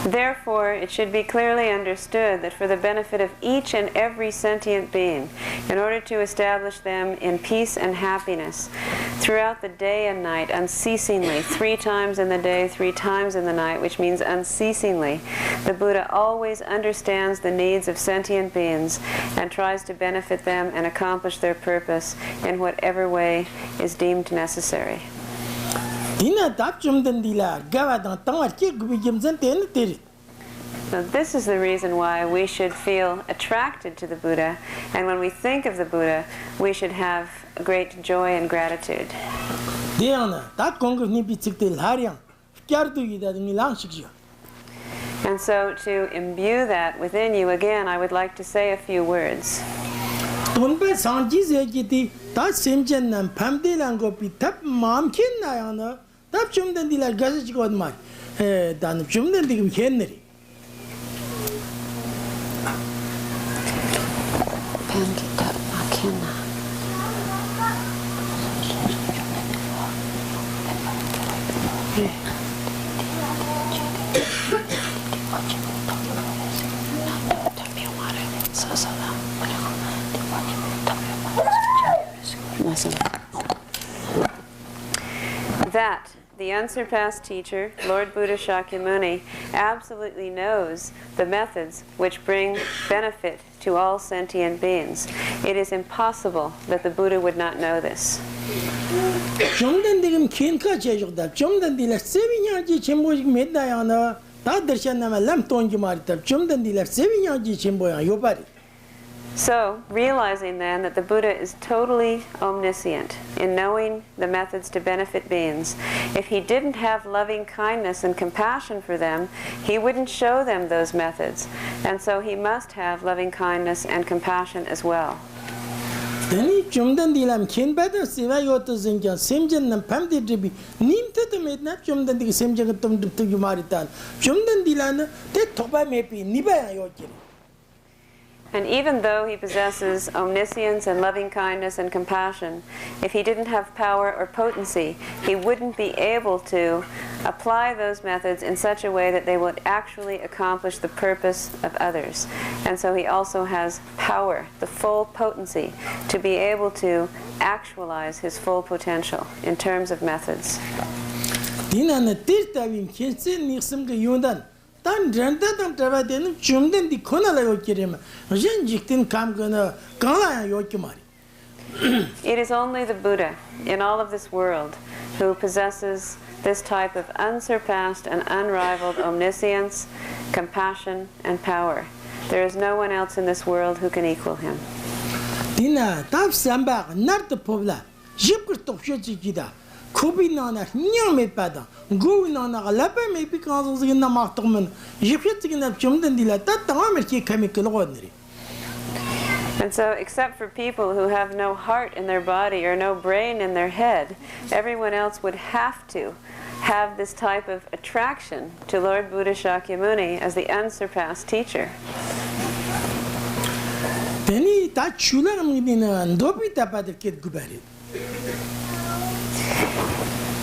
Therefore, it should be clearly understood that for the benefit of each and every sentient being, in order to establish them in peace and happiness throughout the day and night, unceasingly, 3 times in the day, 3 times in the night, which means unceasingly, the Buddha always understands the needs of sentient beings and tries to benefit them and accomplish their purpose in whatever way is deemed necessary. So this is the reason why we should feel attracted to the Buddha, and when we think of the Buddha, we should have great joy and gratitude. And so to imbue that within you, again, I would like to say a few words. That the unsurpassed teacher, Lord Buddha Shakyamuni, absolutely knows the methods which bring benefit to all sentient beings. It is impossible that the Buddha would not know this. So, realizing then that the Buddha is totally omniscient in knowing the methods to benefit beings, if he didn't have loving kindness and compassion for them, he wouldn't show them those methods. And so he must have loving kindness and compassion as well. And even though he possesses omniscience and loving kindness and compassion, if he didn't have power or potency, he wouldn't be able to apply those methods in such a way that they would actually accomplish the purpose of others. And so he also has power, the full potency, to be able to actualize his full potential in terms of methods. It is only the Buddha in all of this world who possesses this type of unsurpassed and unrivaled omniscience, compassion, and power. There is no one else in this world who can equal him. Kobi nana nyang me pada. Go nana lapa me pi kanzo zigna maqtman. Jifet zigna chumdan dila ta tamam ki chemical ordinary. And so, except for people who have no heart in their body or no brain in their head, everyone else would have to have this type of attraction to Lord Buddha Shakyamuni as the unsurpassed teacher. Teni ta chula ngamdina ndopi ta pada ket gubari.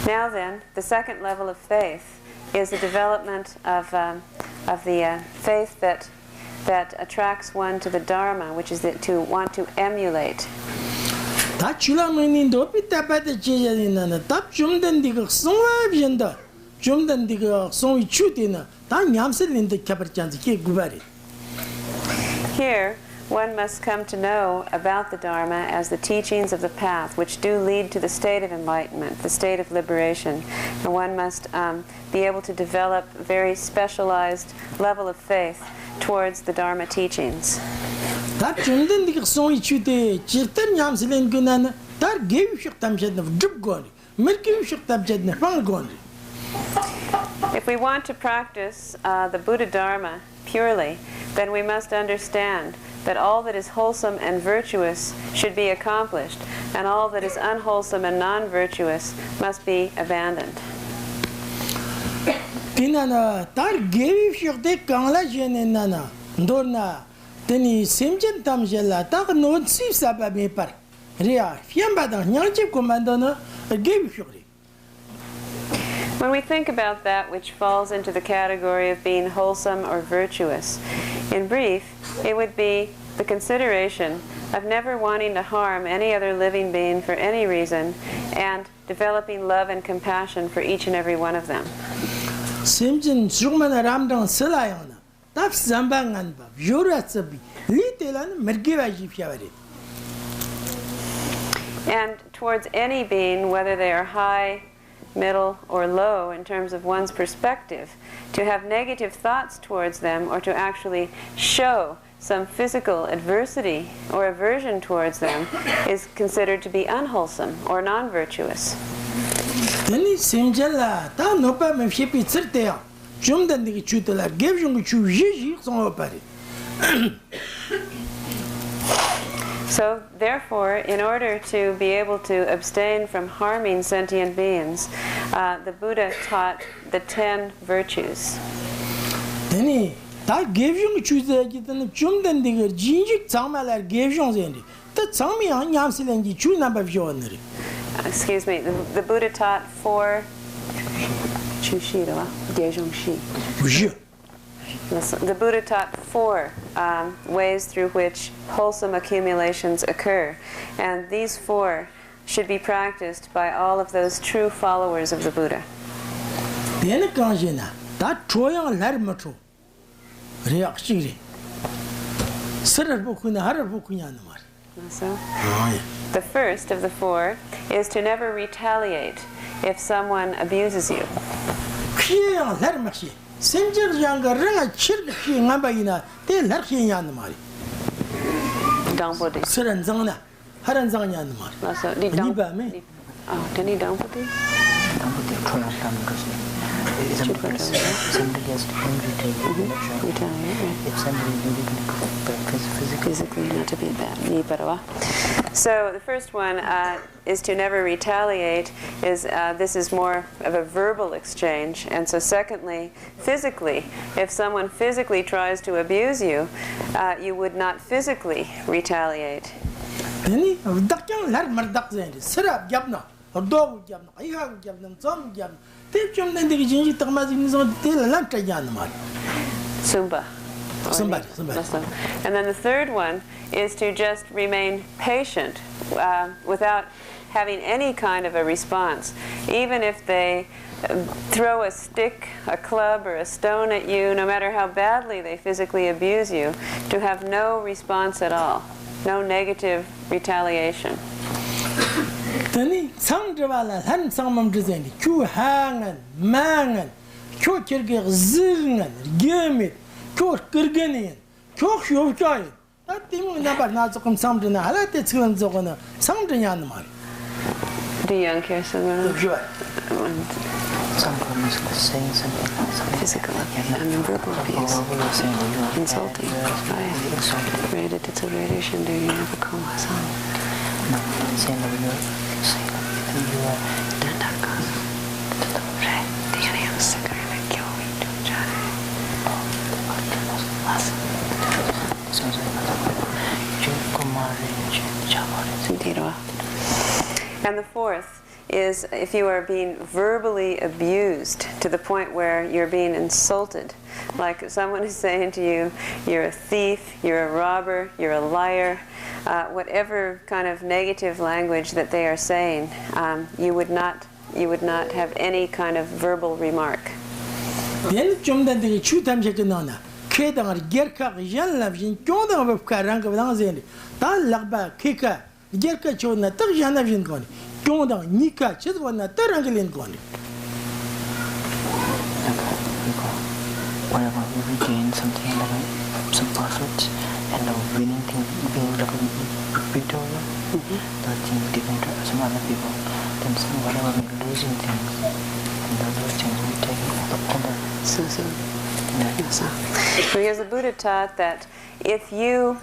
Now then, the second level of faith is the development of the faith that attracts one to the Dharma, which is to want to emulate. Ta chula ngamdina ndopi ta pada cheja na ta chumdan diga songwa bjenda. Chumdan diga songwi chutina ta nyamsel linda kabar chanzi ke gubari. Here, one must come to know about the Dharma as the teachings of the path, which do lead to the state of enlightenment, the state of liberation. And one must be able to develop a very specialized level of faith towards the Dharma teachings. If we want to practice the Buddha Dharma purely, then we must understand that all that is wholesome and virtuous should be accomplished, and all that is unwholesome and non-virtuous must be abandoned. When we think about that which falls into the category of being wholesome or virtuous, in brief, it would be the consideration of never wanting to harm any other living being for any reason, and developing love and compassion for each and every one of them. And towards any being, whether they are high, middle, or low in terms of one's perspective, to have negative thoughts towards them or to actually show some physical adversity or aversion towards them is considered to be unwholesome or non-virtuous. So, therefore, in order to be able to abstain from harming sentient beings, the Buddha taught the 10 virtues. Excuse me, the Buddha taught 4 the Buddha taught 4 ways through which wholesome accumulations occur, and these 4 should be practiced by all of those true followers of the Buddha. The first of the 4 is to never retaliate if someone abuses you. If somebody has to retaliate, if somebody physically not to be bad. So the first one is to never retaliate. This is more of a verbal exchange. And so secondly, physically, if someone physically tries to abuse you, you would not physically retaliate. Sumba. And then the third one is to just remain patient without having any kind of a response. Even if they throw a stick, a club, or a stone at you, no matter how badly they physically abuse you, to have no response at all, no negative retaliation. Do young Kirsan Someone is saying something like something physical abuse, I mean verbal abuse, insulting, rated it's a radiation do you never call my son. No, saying that you are and the fourth is if you are being verbally abused to the point where you're being insulted, like someone is saying to you, you're a thief, you're a robber, you're a liar, whatever kind of negative language that they are saying, you would not have any kind of verbal remark. Whenever we regain something like some profit and a winning thing being like a victory, that thing given to some other people, then whatever we're losing things, and those things we take Because the Buddha taught that if you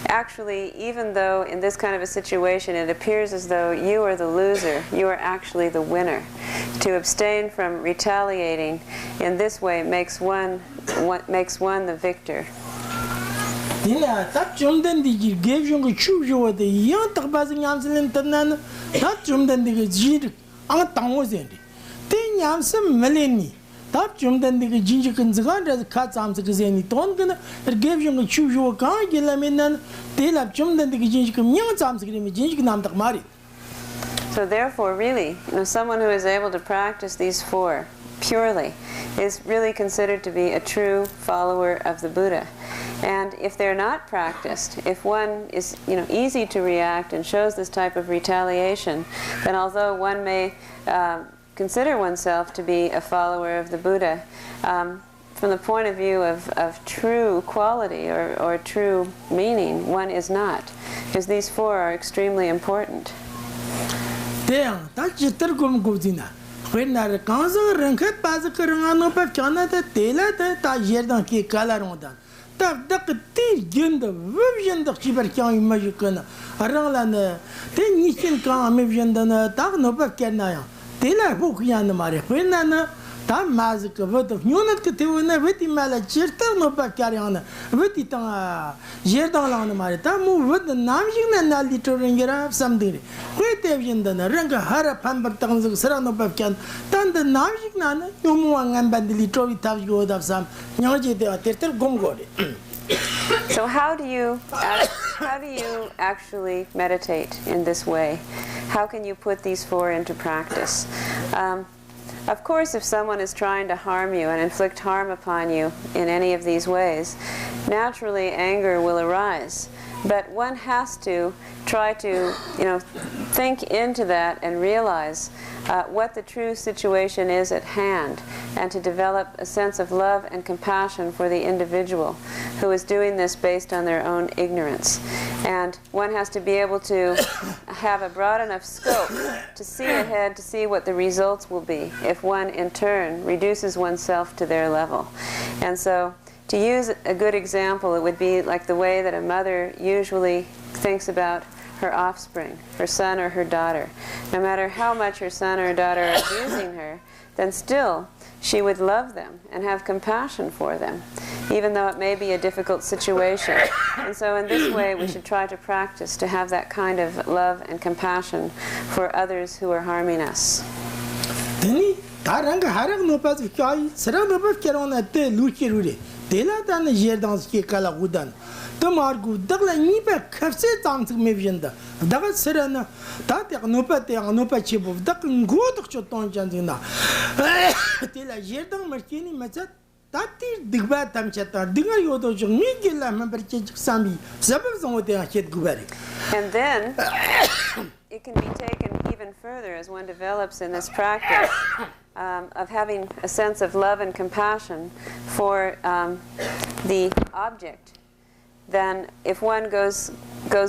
actually, even though in this kind of a situation it appears as though you are the loser, you are actually the winner. To abstain from retaliating in this way makes one the victor. Tap jumdan de jinji kunzgan da kat samse gesehen ton gena gave you chu ka gelamenan telap jumdan de jinji kum nyang samse gemi jinji nam tak mari. So therefore really, someone who is able to practice these four purely is really considered to be a true follower of the Buddha. And if they're not practiced, if one is easy to react and shows this type of retaliation, then although one may consider oneself to be a follower of the Buddha, from the point of view of true quality or true meaning, one is not, because these four are extremely important. Tela book yan mare wenana ta mazik vot nyonat ke te wona veti mala cherter no pa karyana veti ta jerdan lan mare ta mu vot nam jingna na litoringira samdire kwete yindana ranga hara pambar tang sara no pa kyan tan da nam jingna na yomu angam bandili tovi tav yo da sam nyoje de terter gomgore. So how do you actually meditate in this way? How can you put these four into practice? Of course, if someone is trying to harm you and inflict harm upon you in any of these ways, naturally anger will arise. But one has to try to, think into that and realize what the true situation is at hand, and to develop a sense of love and compassion for the individual who is doing this based on their own ignorance. And one has to be able to have a broad enough scope to see ahead, to see what the results will be if one in turn reduces oneself to their level. And so, to use a good example, it would be like the way that a mother usually thinks about her offspring, her son or her daughter. No matter how much her son or daughter are abusing her, then still she would love them and have compassion for them, even though it may be a difficult situation. And so in this way we should try to practice to have that kind of love and compassion for others who are harming us. Margu dagla nipa kafse tamsik mevjenda daga serana tate nopa te nopa chebo dak ngodak choton jandina tela jerdang markini machat tati digba tamchata dinga yodo jong migela memberche sambi sabab zongote achet gubari. And then it can be taken even further as one develops in this practice of having a sense of love and compassion for the object then if one goes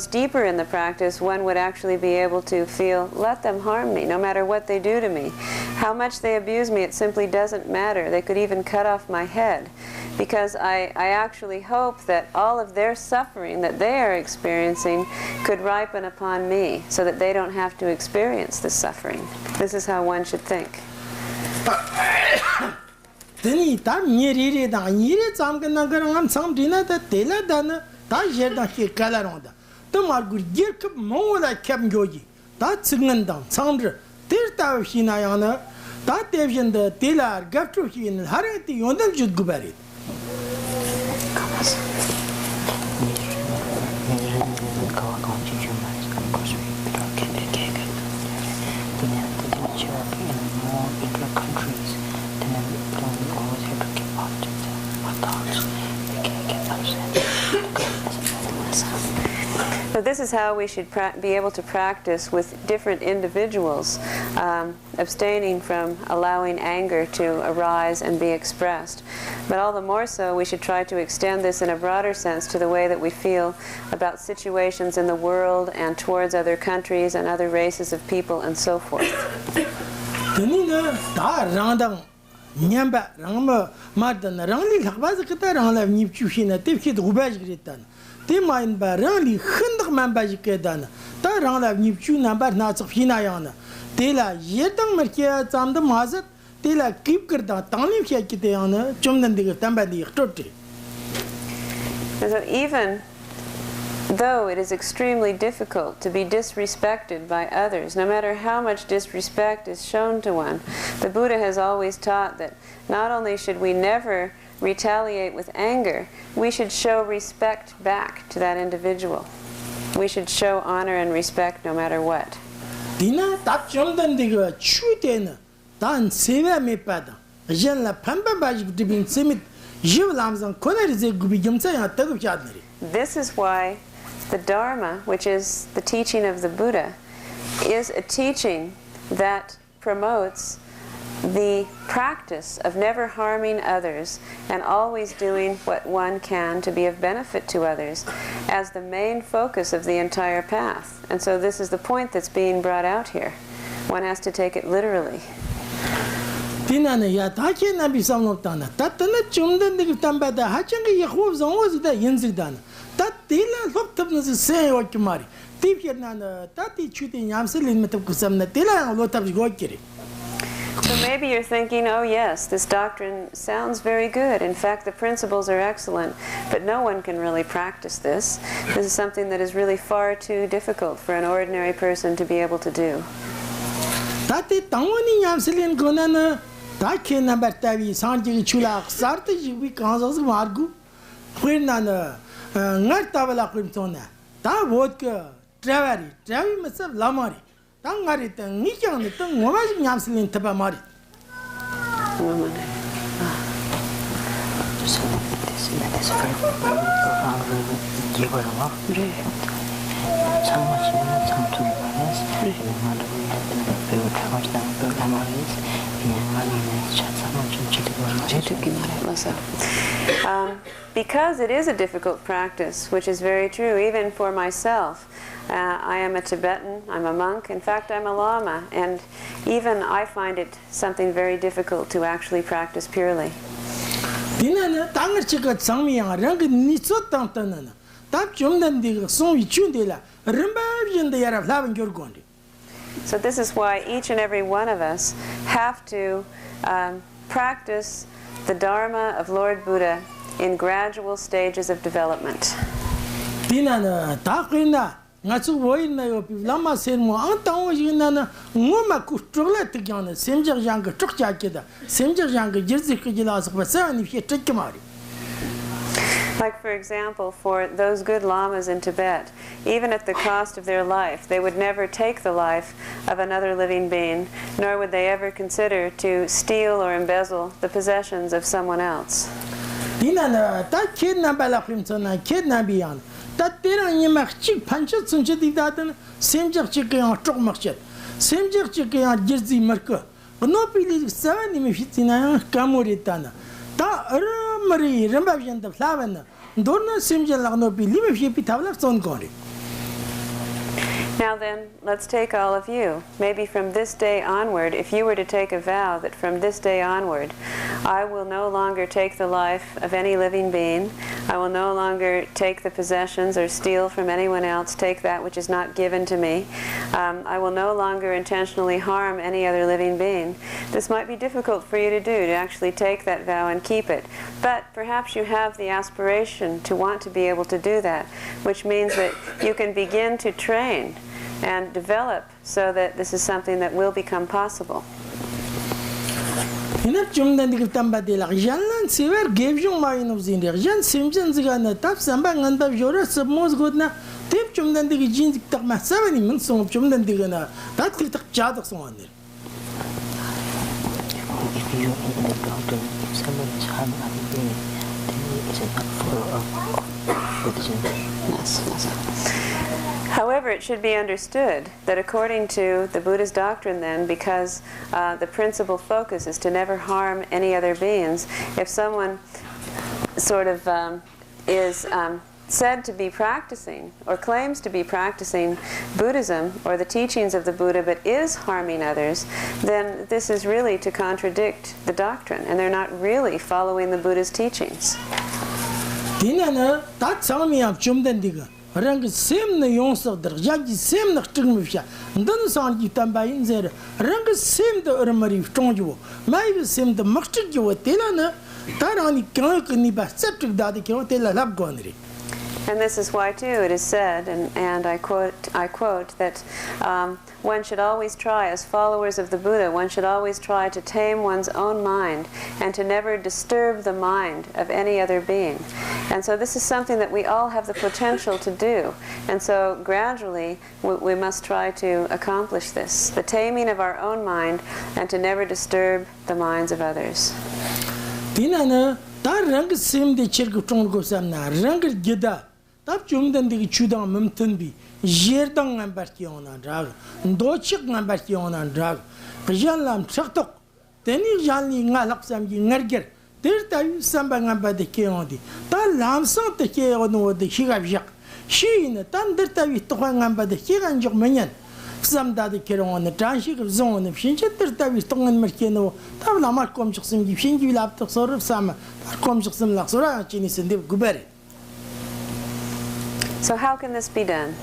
deeper in the practice, one would actually be able to feel, let them harm me, no matter what they do to me. How much they abuse me, it simply doesn't matter. They could even cut off my head, because I actually hope that all of their suffering that they are experiencing could ripen upon me, so that they don't have to experience this suffering. This is how one should think. Then ta nyeri da nyeri cham ke na garang cham dina da tela da na ta yer da ke kala ronda to mar gur ger ke mo la kem goji ta chingen da cham re ter ta hina ya na ta devjen da tela gaftu hin harati yondal jud gubari So this is how we should be able to practice with different individuals, abstaining from allowing anger to arise and be expressed. But all the more so, we should try to extend this in a broader sense to the way that we feel about situations in the world and towards other countries and other races of people and so forth. They mind by really hundig man by Kedan. Ta rang nip chu number not of Hinayana. Tela yetang merkia tam the mazet, tela keep kerda, tani kiana, chumdan dig tambadi toti. So even though it is extremely difficult to be disrespected by others, no matter how much disrespect is shown to one, the Buddha has always taught that not only should we never retaliate with anger, we should show respect back to that individual. We should show honor and respect no matter what. Dina tap chomdan diga chutena dan seva me pada jen la pamba baj dibin semit jiv lamzan konarize gubi gemsa ya tagu chadneri. This is why the Dharma, which is the teaching of the Buddha, is a teaching that promotes the practice of never harming others and always doing what one can to be of benefit to others as the main focus of the entire path. And so this is the point that's being brought out here. One has to take it literally. Tinana ya tache na bisamnotana tatana chumdan dig tambada hachang yakhov zongoz da yinzidana tat tila loptabna se okmari tipyana tati chuti yamselin metab kusamna tila lotab gokiri. So maybe you're thinking, oh yes, this doctrine sounds very good. In fact, the principles are excellent, but no one can really practice this. This is something that is really far too difficult for an ordinary person to be able to do. Tati tangoni yamselin gonana take number tavi sanji chula sarti jibi kanzas margu quinana ngartavala quintona ta vodka travari masab lamari Tangari tang nikyang tang wamaj nyamsilin taba mari. Because it is a difficult practice, which is very true, even for myself. I am a Tibetan, I'm a monk, in fact I'm a Lama, and even I find it something very difficult to actually practice purely. So this is why each and every one of us have to practice the Dharma of Lord Buddha in gradual stages of development. Ngatsu woi na yo lama sen mo ang tang wo yin na ngoma ku trogla te gyana semjer jang ga trok cha ke da semjer jang ga jirzi ke jila sa ba sa ni fi tek mari. Like for example, for those good lamas in Tibet, even at the cost of their life, they would never take the life of another living being, nor would they ever consider to steal or embezzle the possessions of someone else. Dina na ta kid na bala khimtsona kid na biyan. Tatterang yemak chik panchat sunche didadan semjak chikyan trok makchat semjak chikyan jirzi marka no pili sani me fitina kamuritana Ta Mari Rinpoche the Flavan, Donna Simjan Lano believe if you be Tavla Son Gori. Now then, let's take all of you. Maybe from this day onward, if you were to take a vow that from this day onward, I will no longer take the life of any living being, I will no longer take the possessions or steal from anyone else, take that which is not given to me, I will no longer intentionally harm any other living being. This might be difficult for you to do, to actually take that vow and keep it. But perhaps you have the aspiration to want to be able to do that, which means that you can begin to train and develop so that this is something that will become possible. Ina chumdan dik tamba de la janlan sever gevjong mayin of zin jan simjan zigana tap samba nganda jora sabmos godna tip chumdan dik jin dik tak ma sabani min song chumdan digana tat kil tak jadak song anir. If you in the doctrine, if someone is harming other being, then it is not follow of Buddhism. However, it should be understood that according to the Buddha's doctrine then, because the principal focus is to never harm any other beings, if someone sort of is said to be practicing or claims to be practicing Buddhism or the teachings of the Buddha but is harming others, then this is really to contradict the doctrine and they're not really following the Buddha's teachings. Rang same the youngster, the Jagi same the Trimsha, and then son you tambain there, Rang same the Urmari Tonjo, maybe same the mustard you were telling Tarani Kanakaniba, septic daddy Kotela Labgonri. And this is why, too, it is said, and I quote that one should always try, as followers of the Buddha, one should always try to tame one's own mind and to never disturb the mind of any other being. And so this is something that we all have the potential to do. And so gradually we must try to accomplish this, the taming of our own mind and to never disturb the minds of others. Rang sim the Chirkuton goes on now, Rangal Gida. Tap Jumdan the Chudam Mumtunbi, Jerdang and Bastion and drag, Dochik and Bastion and drag, Pajalam Chatok, then you Jali Nalaxam Nerger, there time Sambang by the Keondi, Tal Lamson the Keon the Higavjak, she in a thunder time Tohang by the Higan Jokmanian, some daddy Keron, the transit of zone of Shincheter time is Tongan Mercano, Tavla Comchum, you think you lap the sort of summer, Comchum Laxora, Chinis and Dave Guberi. So how can this be done?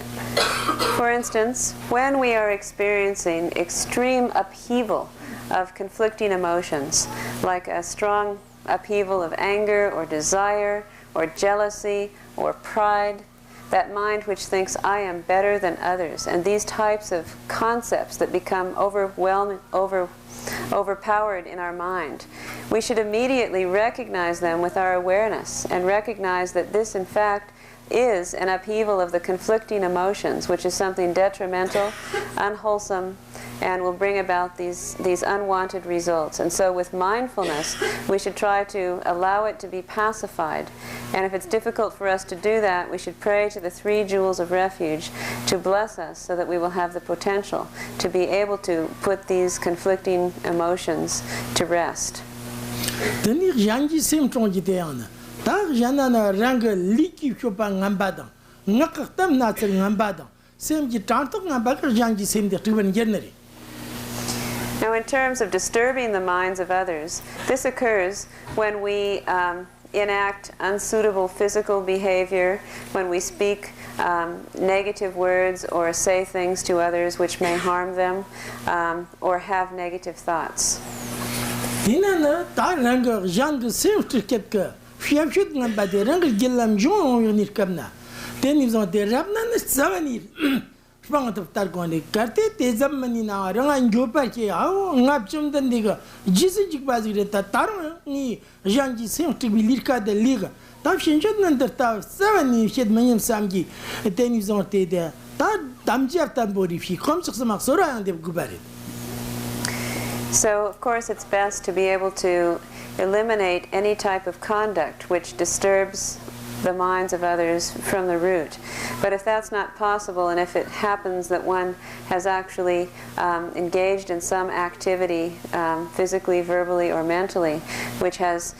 For instance, when we are experiencing extreme upheaval of conflicting emotions, like a strong upheaval of anger or desire or jealousy or pride, that mind which thinks I am better than others, and these types of concepts that become overpowered in our mind, we should immediately recognize them with our awareness and recognize that this, in fact, is an upheaval of the conflicting emotions, which is something detrimental, unwholesome, and will bring about these unwanted results. And so with mindfulness, we should try to allow it to be pacified. And if it's difficult for us to do that, we should pray to the three jewels of refuge to bless us so that we will have the potential to be able to put these conflicting emotions to rest. Ta janana ranga liki chopa ngambada ngakaktam natsir ngambada sem ji tantok ngambaka janji sem de triban generi. Now in terms of disturbing the minds of others, this occurs when we enact unsuitable physical behavior, when we speak negative words or say things to others which may harm them, or have negative thoughts. Dinana ta ranga jang sem triketka Fiam shoot by the Rangal Gillam John on Nirkamna. Then is on the Rabnan is 7 years. Sprung out of Targoni, Karte, Tezamanina, Rangan Jopaki, how Napchum than Digger, Jisik Bazir, Tatar, ni Janji seems to be Lirka the Liga. Tapshin shouldn't the Tav 7 years, shed Mayam Samgi, and then is on there. That Damjaf Tambori, if she comes to some Maxora and they've Gubarit. So, of course, it's best to be able to eliminate any type of conduct which disturbs the minds of others from the root. But if that's not possible, and if it happens that one has actually engaged in some activity, physically, verbally, or mentally, which has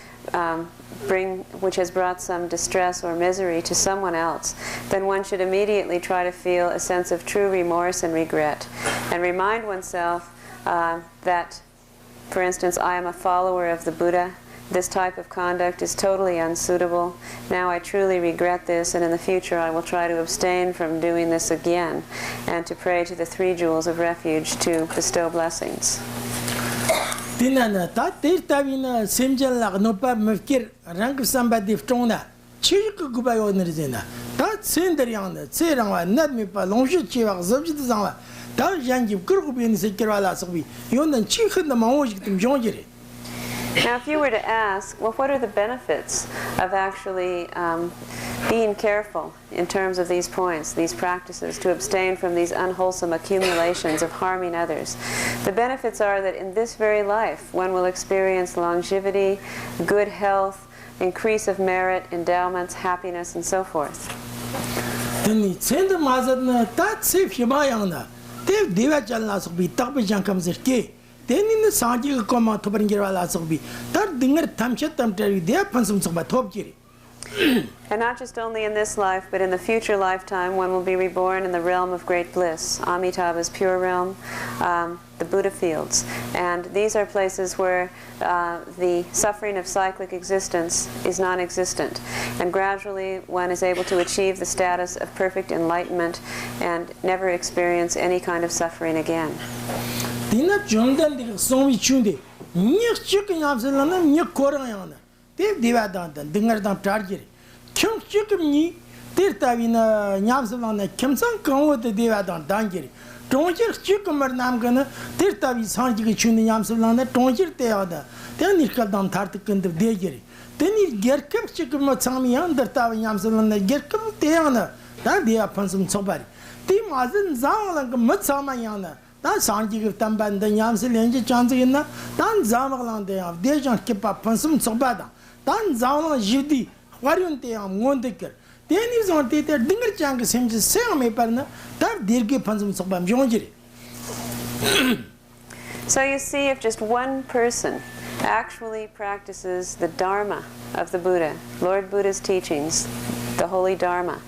which has brought some distress or misery to someone else, then one should immediately try to feel a sense of true remorse and regret, and remind oneself that, for instance, I am a follower of the Buddha. This type of conduct is totally unsuitable. Now I truly regret this, and in the future I will try to abstain from doing this again, and to pray to the three jewels of refuge to bestow blessings. Dinana ta tertavina semjalla nopa mafkir rang sambadi ftona chik gubayo nirjena ta senderyana tserangwa nadmi pa longshi chiwa zabjit zangwa ta jangi kurgubin sekirwala sabi yonan chikhna mawojiktim jonjire. Now, if you were to ask, well, what are the benefits of actually being careful in terms of these points, these practices, to abstain from these unwholesome accumulations of harming others? The benefits are that in this very life, one will experience longevity, good health, increase of merit, endowments, happiness, and so forth. Then in the Sanji Koma to bring your Lasobi, that dinger tamchet tamteri, their pansum of a top giri. And not just only in this life, but in the future lifetime, one will be reborn in the realm of great bliss, Amitabha's pure realm, the Buddha fields. And these are places where the suffering of cyclic existence is non-existent. And gradually one is able to achieve the status of perfect enlightenment and never experience any kind of suffering again. Dina Jondan the Somi Chunde, near chicken of the Lana, near Korayana, they divadan, Dingerdan Targeri. Chung chicken ni, Tirtavina Yamsalana, Kemsan Kongo the divadan Dangeri. Tonjir chicken Mernamgana, Tirtavi Sanji Chuni Yamsalana, Tonjir Teada, then it cut down Tartakan of Degeri. Then it get kept chicken Matsami under Tavi Yamsalana, get come Teana, that they are Pansum Sobari. Tim wasn't Zalang Matsamayana. That Sanji of Tamban, the Yamsil Enji Chanzina, Dan Zamalan de of Dejan Kipa Pansum Sobada, Dan Zama Jidi, Warunte am Wondeker. Then is on theatre, Dinger Chang seems to say on me partner, that Dirki Pansum Sobam Jonjiri. So you see, if just one person actually practices the Dharma of the Buddha, Lord Buddha's teachings, the holy Dharma,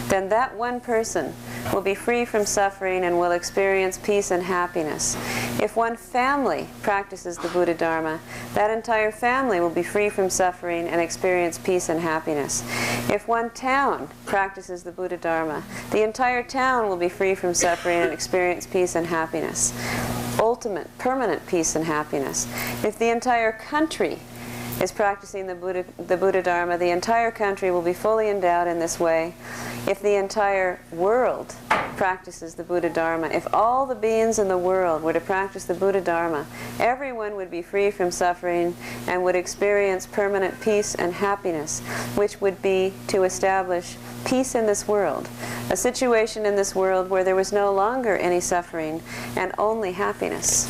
then that one person will be free from suffering and will experience peace and happiness. If one family practices the Buddha Dharma, that entire family will be free from suffering and experience peace and happiness. If one town practices the Buddha Dharma, the entire town will be free from suffering and experience peace and happiness. Ultimate, permanent peace and happiness. If the entire country is practicing the Buddha Dharma, the entire country will be fully endowed in this way. If the entire world practices the Buddha Dharma, if all the beings in the world were to practice the Buddha Dharma, everyone would be free from suffering and would experience permanent peace and happiness, which would be to establish peace in this world, a situation in this world where there was no longer any suffering and only happiness.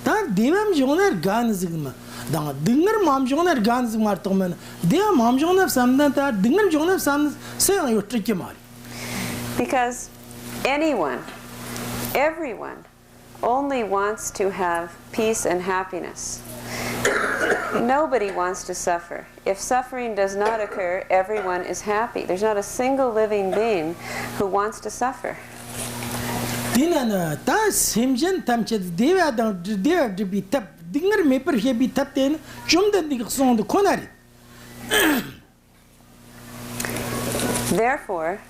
That Devam Joner Ganzigma, the Dinger Mam Joner Ganzmartoman, dear Mam Joner Samdan, that Dinger Joner Sam say on your tricky mar. Because anyone, everyone, only wants to have peace and happiness. Nobody wants to suffer. If suffering does not occur, everyone is happy. There's not a single living being who wants to suffer. Dinana, that's Himjan Tamchet, Deva dare to be tapped, Dinger Maper he be tapped in, Jum the Dixon the Connery. Therefore,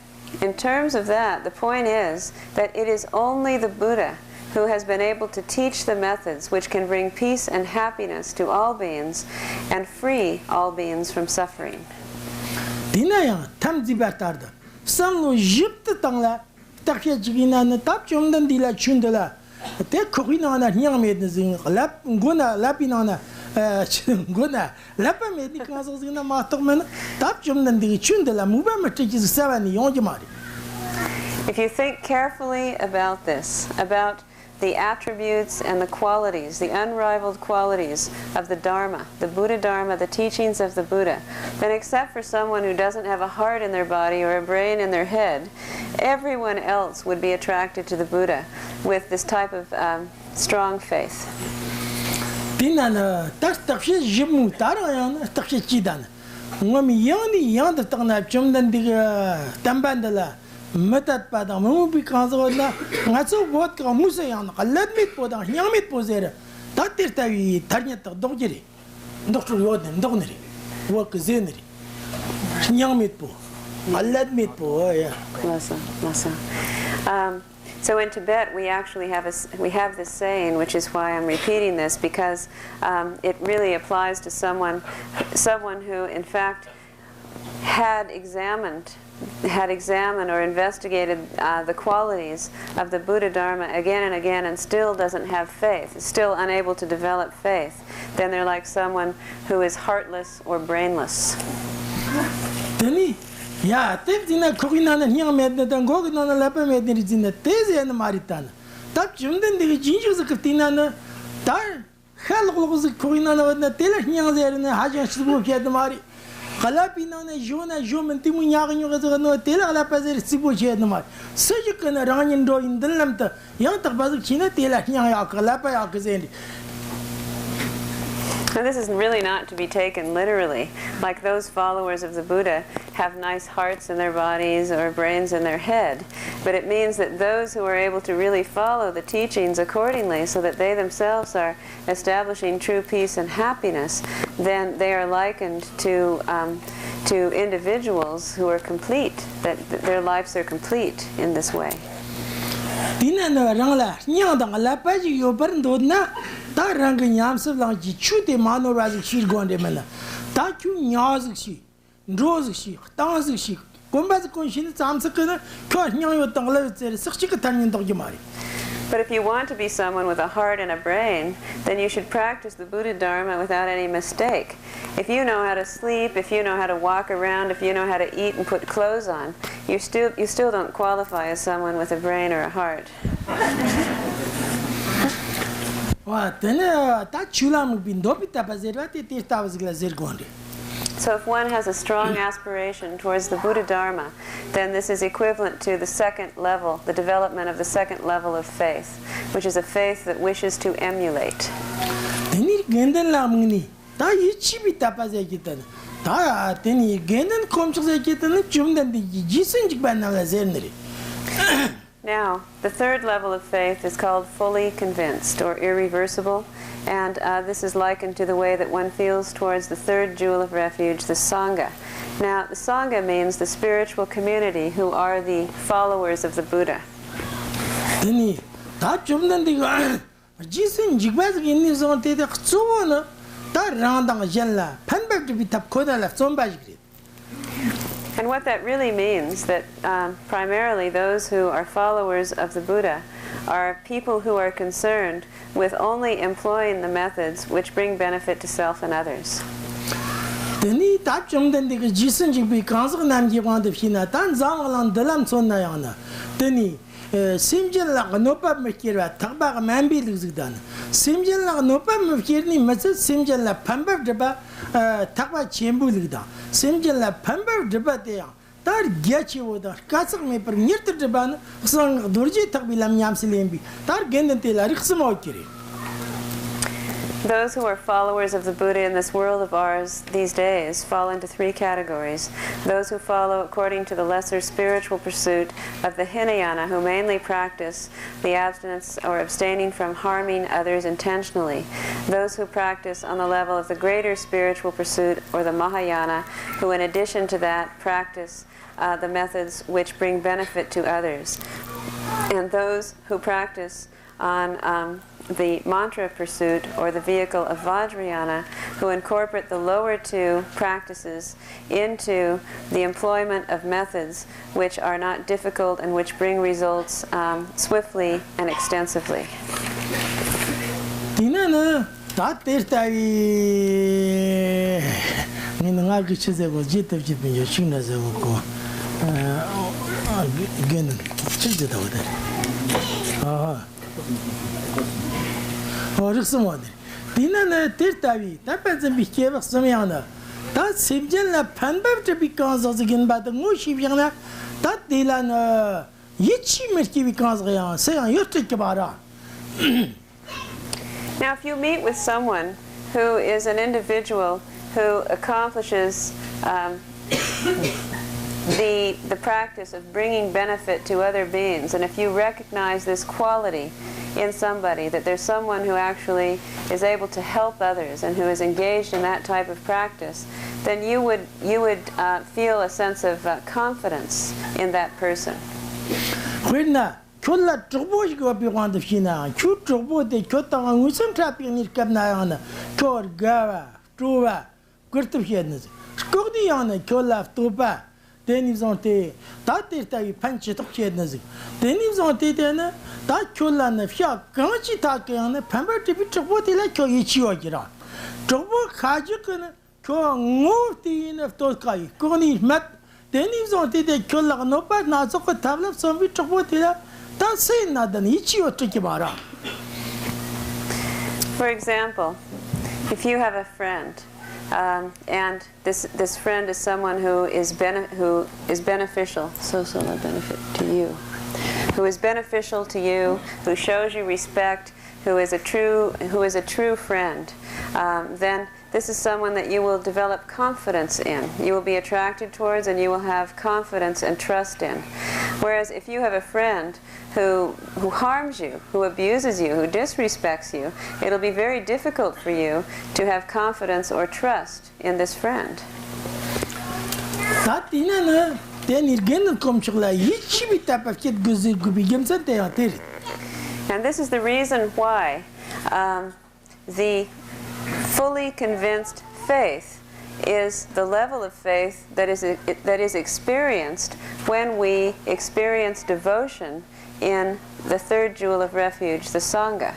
in terms of that, the point is that it is only the Buddha who has been able to teach the methods which can bring peace and happiness to all beings and free all beings from suffering. Dinaya, Tam Zibatarda, some Egypt Tangla. Takjigina and the top Jumdan de la Chundala. Take Corina and young maidens in Lap Guna, Lapinana, Guna, Lapa made the castles in the Martoman, top Jumdan de Chundala, Mubama teaches 7 Yonjamari. If you think carefully about this, about the attributes and the qualities, the unrivaled qualities of the Dharma, the Buddha Dharma, the teachings of the Buddha, then except for someone who doesn't have a heart in their body or a brain in their head, everyone else would be attracted to the Buddha with this type of strong faith. Dinana, that's the Jimu Tarayan, Taki Chidan. Wami Yanni Yan the Tana Chum than the Tambandala, Metat Padamu because of that. That's what Musayan, I let me put on Yamit Posera. That is the Tanyata Dogiri, Dr. Yoden, Donnery, work Zenry. Yamit Po. I let me po, yeah. So in Tibet, we actually have this saying, which is why I'm repeating this, because it really applies to someone who, in fact, had examined or investigated the qualities of the Buddha Dharma again and again, and still doesn't have faith, is still unable to develop faith. Then they're like someone who is heartless or brainless. Yeah, Tifina Koginan and young men that go on a leper made in the Tese and the Maritana. That Jumden the gingers of Katina, Dar, Hell was the Koginan and the Taylor young there in the Hajan Sibu at the Mari. Halapina and Jona, Jum and Timuyan, you no Taylor Lapazir Sibu at the Mari. So you can run and do in the Lamta, young Tabazina Taylor, young Kalapa Akazend. And this is really not to be taken literally, like those followers of the Buddha have nice hearts in their bodies or brains in their head. But it means that those who are able to really follow the teachings accordingly so that they themselves are establishing true peace and happiness, then they are likened to individuals who are complete, that their lives are complete in this way. Da rang nyamse lang ji chute mano razi shir gonde mena da kyu nyazik shi rozik shi tanzik shi gombaz konshin samse kana kyo nyang yo tangla zer sikchi ka tanin dog mari. But if you want to be someone with a heart and a brain, then you should practice the Buddha Dharma without any mistake. If you know how to sleep, if you know how to walk around, if you know how to eat and put clothes on, you still don't qualify as someone with a brain or a heart. So if one has a strong aspiration towards the Buddha Dharma, then this is equivalent to the second level, the development of the second level of faith, which is a faith that wishes to emulate. Now, the third level of faith is called fully convinced or irreversible, and this is likened to the way that one feels towards the third jewel of refuge, the Sangha. Now, the Sangha means the spiritual community who are the followers of the Buddha. And what that really means, that primarily those who are followers of the Buddha are people who are concerned with only employing the methods which bring benefit to self and others. Simjala nopa mekira tabak mambi luzdan. Simjala nopa mekirni masa simjala pamba deba takwa chembu lugda. Simjala pamba deba dea. Tar gachi woda. Kasak me per nirter deba sang durji takbilam yamsilembi. Tar gendente la riksmo kiri. Those who are followers of the Buddha in this world of ours these days fall into three categories. Those who follow according to the lesser spiritual pursuit of the Hinayana, who mainly practice the abstinence or abstaining from harming others intentionally. Those who practice on the level of the greater spiritual pursuit, or the Mahayana, who in addition to that practice the methods which bring benefit to others. And those who practice on the mantra pursuit, or the vehicle of Vajrayana, who incorporate the lower two practices into the employment of methods which are not difficult and which bring results swiftly and extensively. Dina Tirtavi, that person became a Samiana. That Simjana Panbab because of the Ginba the Mushiviana, that Dilan Yichi Merki because they are saying you take about. Now, if you meet with someone who is an individual who accomplishes the practice of bringing benefit to other beings, and if you recognize this quality in somebody, that there's someone who actually is able to help others and who is engaged in that type of practice, then you would feel a sense of confidence in that person. Kyola trobo go be want of China, Chu trobo de Kota and Wisdom trapping in Kabnayana, Kor Gava, Truva, Kurtum Hednes, Skodiana, Kyola, Tuba, then is on tea, that is that you punch it up Hednes. Then is on tea, that Kyola and the Fiat, Ganchi Takiana, Pamper to be Troboti like Koichio. Trobo Kajukan, Ko moved in of Tokai, Koni met, then is on tea, Kyola, no bad, not so good tablet, some bit Troboti. For example, if you have a friend, and this friend is someone who is beneficial, social benefit to you, who is beneficial to you, who shows you respect, who is a true friend, then this is someone that you will develop confidence in. You will be attracted towards, and you will have confidence and trust in. Whereas if you have a friend who harms you, who abuses you, who disrespects you, it'll be very difficult for you to have confidence or trust in this friend. And this is the reason why the fully convinced faith is the level of faith that is experienced when we experience devotion in the third jewel of refuge, the Sangha.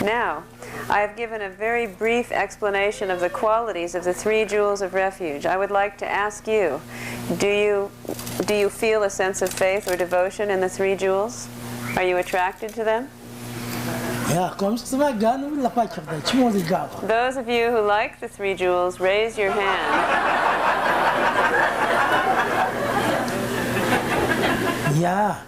Now, I have given a very brief explanation of the qualities of the three jewels of refuge. I would like to ask you, do you feel a sense of faith or devotion in the three jewels? Are you attracted to them? Those of you who like the three jewels, raise your hand. Yeah.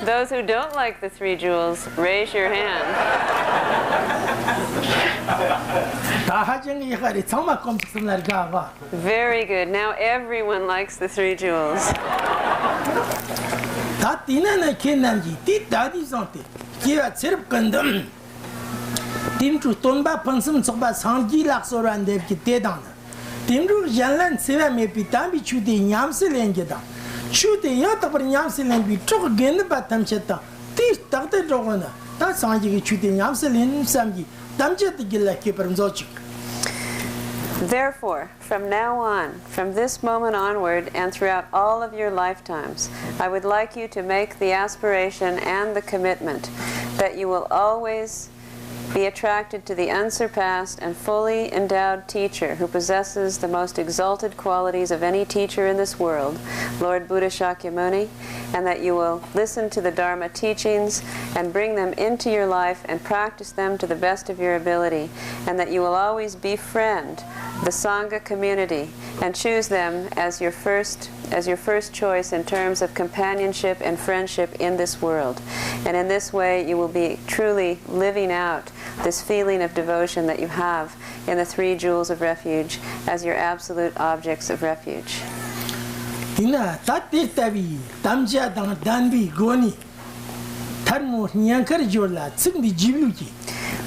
Those who don't like the three jewels, raise your hand. Very good. Now everyone likes the three jewels. Therefore, from now on, from this moment onward and throughout all of your lifetimes, I would like you to make the aspiration and the commitment that you will always be attracted to the unsurpassed and fully endowed teacher who possesses the most exalted qualities of any teacher in this world, Lord Buddha Shakyamuni, and that you will listen to the Dharma teachings and bring them into your life and practice them to the best of your ability, and that you will always befriend the Sangha community and choose them as your first choice in terms of companionship and friendship in this world. And in this way you will be truly living out this feeling of devotion that you have in the three jewels of refuge as your absolute objects of refuge.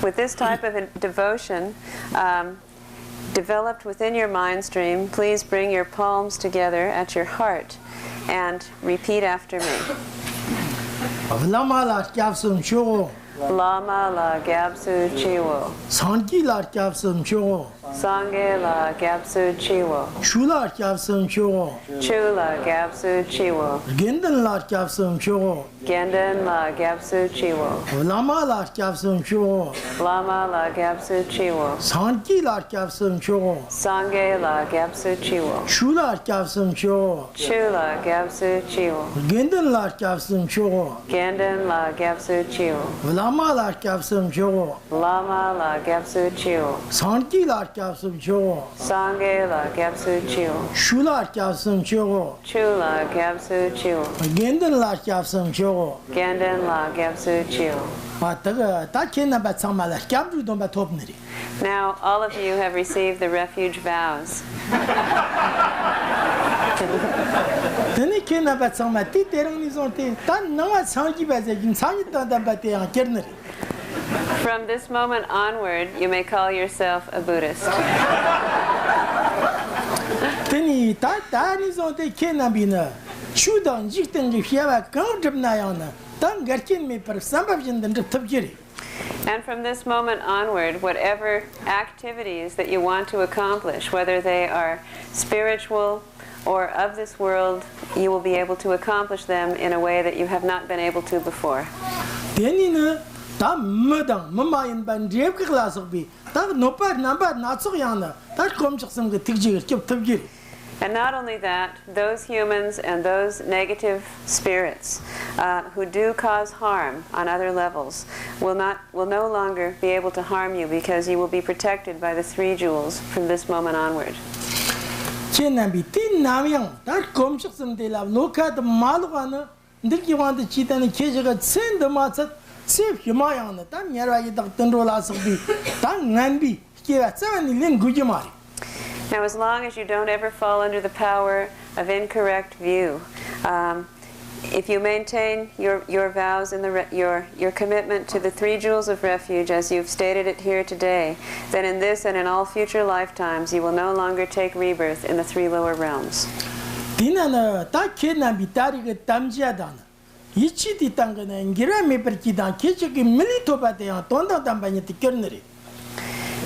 With this type of devotion developed within your mind stream, please bring your palms together at your heart and repeat after me. Lama la gyabsum cho. Lama la gyabsu chiwo. Sangi la gyabsum cho. Sangye la gyapsu chiwo. Shula kyapsum chogo. Chula gyapsu chiwo. Gendan la kyapsum chogo. Genden la gyapsu chiwo. Lama la kyapsum chogo. Lama la gyapsu chiwo. Sanki la kyapsum chogo. Sangye la gyapsu chiwo. Shula kyapsum chogo. Chula gyapsu chiwo. Gendan la kyapsum chogo. Genden la gyapsu chiwo. Lama la kyapsum chogo. Lama la gyapsu chiwo. Sanki la kyapsum chogo. Sangye la gyapsu chiwo. Shula kyapsum chogo. Chula gyapsu chiwo. Gendan la kyapsum chogo. Genden la gyapsu chiwo. Now, all of you have received the refuge vows. From this moment onward, you may call yourself a Buddhist. And from this moment onward, whatever activities that you want to accomplish, whether they are spiritual or of this world, you will be able to accomplish them in a way that you have not been able to before. And not only that, those humans and those negative spirits who do cause harm on other levels will no longer be able to harm you, because you will be protected by the 3 jewels from this moment onward. Now, as long as you don't ever fall under the power of incorrect view, if you maintain your vows and your commitment to the 3 jewels of refuge as you've stated it here today, then in this and in all future lifetimes you will no longer take rebirth in the 3 lower realms.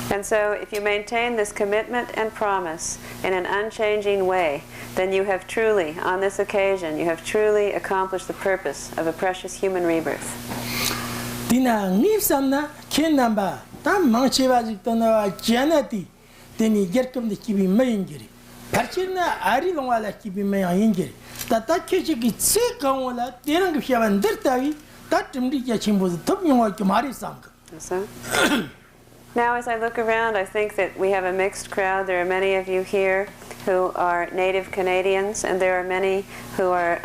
And so, if you maintain this commitment and promise in an unchanging way, then you have truly, on this occasion, you have truly accomplished the purpose of a precious human rebirth. So? Now, as I look around, I think that we have a mixed crowd. There are many of you here who are Native Canadians, and there are many who are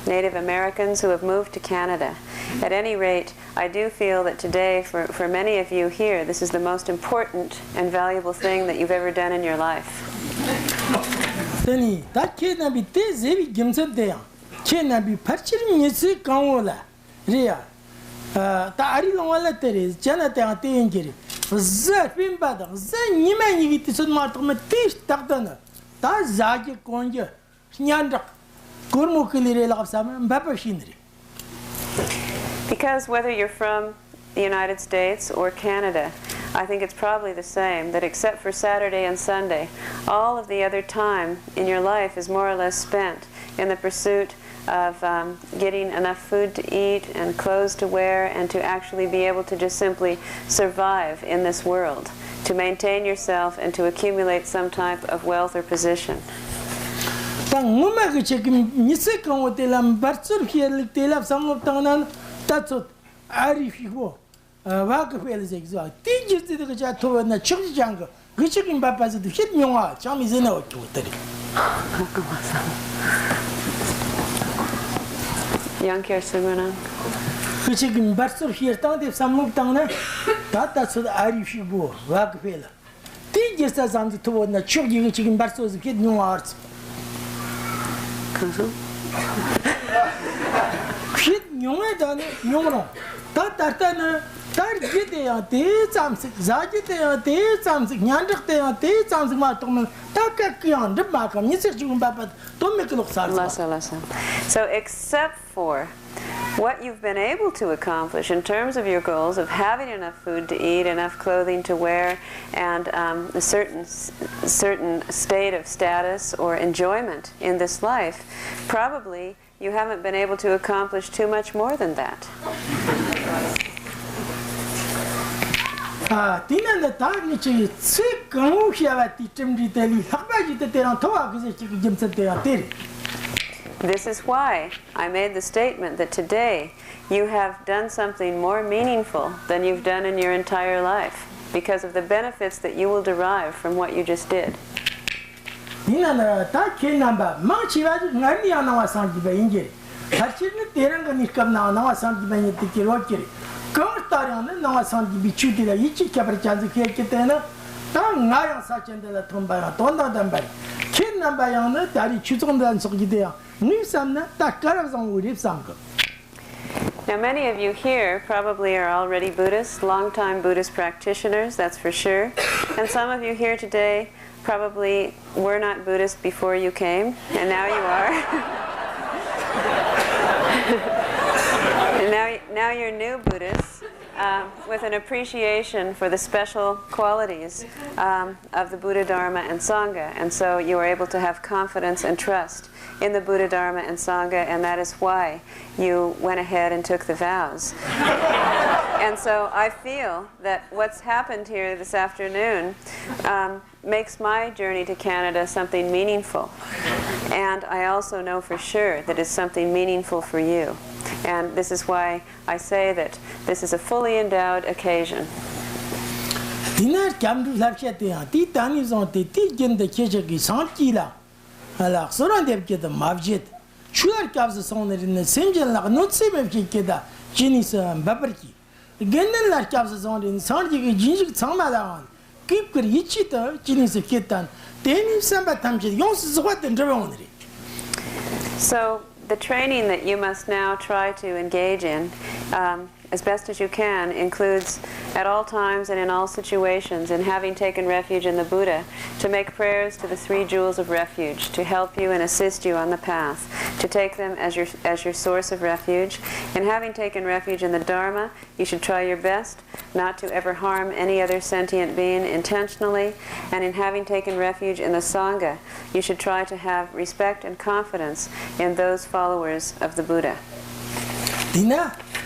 Native Americans who have moved to Canada. At any rate, I do feel that today, for many of you here, this is the most important and valuable thing that you've ever done in your life. Because whether you're from the United States or Canada, I think it's probably the same, that except for Saturday and Sunday, all of the other time in your life is more or less spent in the pursuit of getting enough food to eat and clothes to wear, and to actually be able to just simply survive in this world, to maintain yourself and to accumulate some type of wealth or position. So except for what you've been able to accomplish in terms of your goals of having enough food to eat, enough clothing to wear, and a certain state of status or enjoyment in this life, probably you haven't been able to accomplish too much more than that. This is why I made the statement that today you have done something more meaningful than you've done in your entire life, because of the benefits that you will derive from what you just did. Now, many of you here probably are already Buddhists, long-time Buddhist practitioners, that's for sure. And some of you here today probably were not Buddhist before you came, and now you are. And now you're new Buddhists with an appreciation for the special qualities of the Buddha, Dharma, and Sangha. And so you are able to have confidence and trust in the Buddha, Dharma, and Sangha, and that is why you went ahead and took the vows. And so I feel that what's happened here this afternoon makes my journey to Canada something meaningful. And I also know for sure that it's something meaningful for you. And this is why I say that this is a fully endowed occasion. So the training that you must now try to engage in as best as you can includes at all times and in all situations, in having taken refuge in the Buddha, to make prayers to the 3 jewels of refuge to help you and assist you on the path, to take them as your source of refuge. And having taken refuge in the Dharma, you should try your best not to ever harm any other sentient being intentionally. And in having taken refuge in the Sangha, you should try to have respect and confidence in those followers of the Buddha.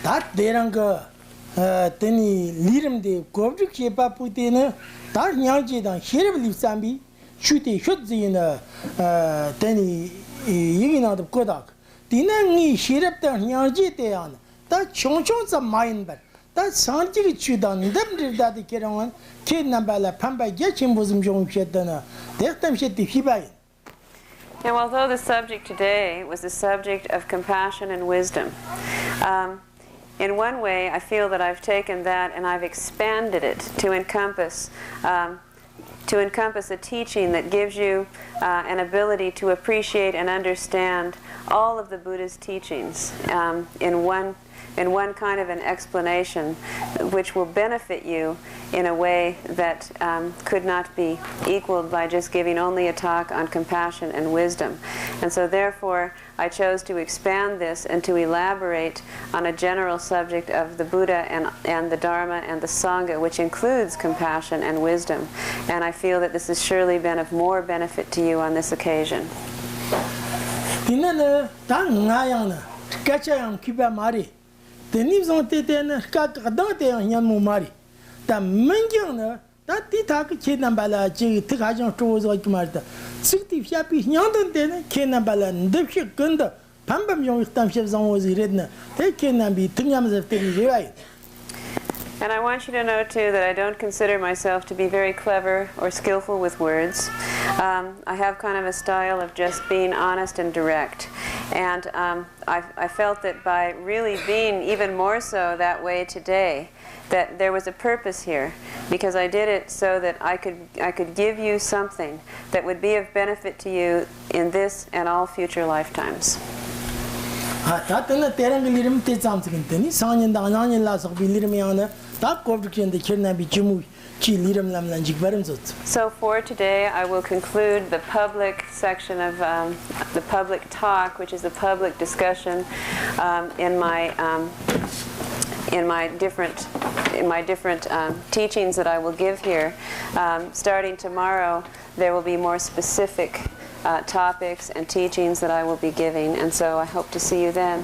That deranga teni lirim de gobjuk shepa putena that nyangji dan sherib lipsambi shute shodzina teni yigina de kodak dinangi sherib dan nyangji de an that chongchong sa main bar that sanji chudan dem da de kerangan ke nambala pamba gechim bozum jong shetana dektam shetti hibai. Now, although the subject today was the subject of compassion and wisdom, in one way, I feel that I've taken that and I've expanded it to encompass a teaching that gives you an ability to appreciate and understand all of the Buddha's teachings in one kind of an explanation, which will benefit you in a way that could not be equaled by just giving only a talk on compassion and wisdom. And so therefore, I chose to expand this and to elaborate on a general subject of the Buddha and the Dharma and the Sangha, which includes compassion and wisdom. And I feel that this has surely been of more benefit to you on this occasion. The news on the Mumari. The Mangiana, that Titak, Kenambala, Tikajan Tours like Marta. 60 Shapi, Yandan, Kenambala, Dipship Gunda, Pambam Young Tamships on was written. They cannot be 2 years of things right. And I want you to know, too, that I don't consider myself to be very clever or skillful with words. I have kind of a style of just being honest and direct. And I felt that by really being even more so that way today, that there was a purpose here, because I did it so that I could give you something that would be of benefit to you in this and all future lifetimes. 다 거북인데 결나비 주무 지 리름 남란 직바름 줬어. So for today, I will conclude the public section of the public talk, which is the public discussion in my different teachings that I will give here. Starting tomorrow, there will be more specific topics and teachings that I will be giving, and so I hope to see you then.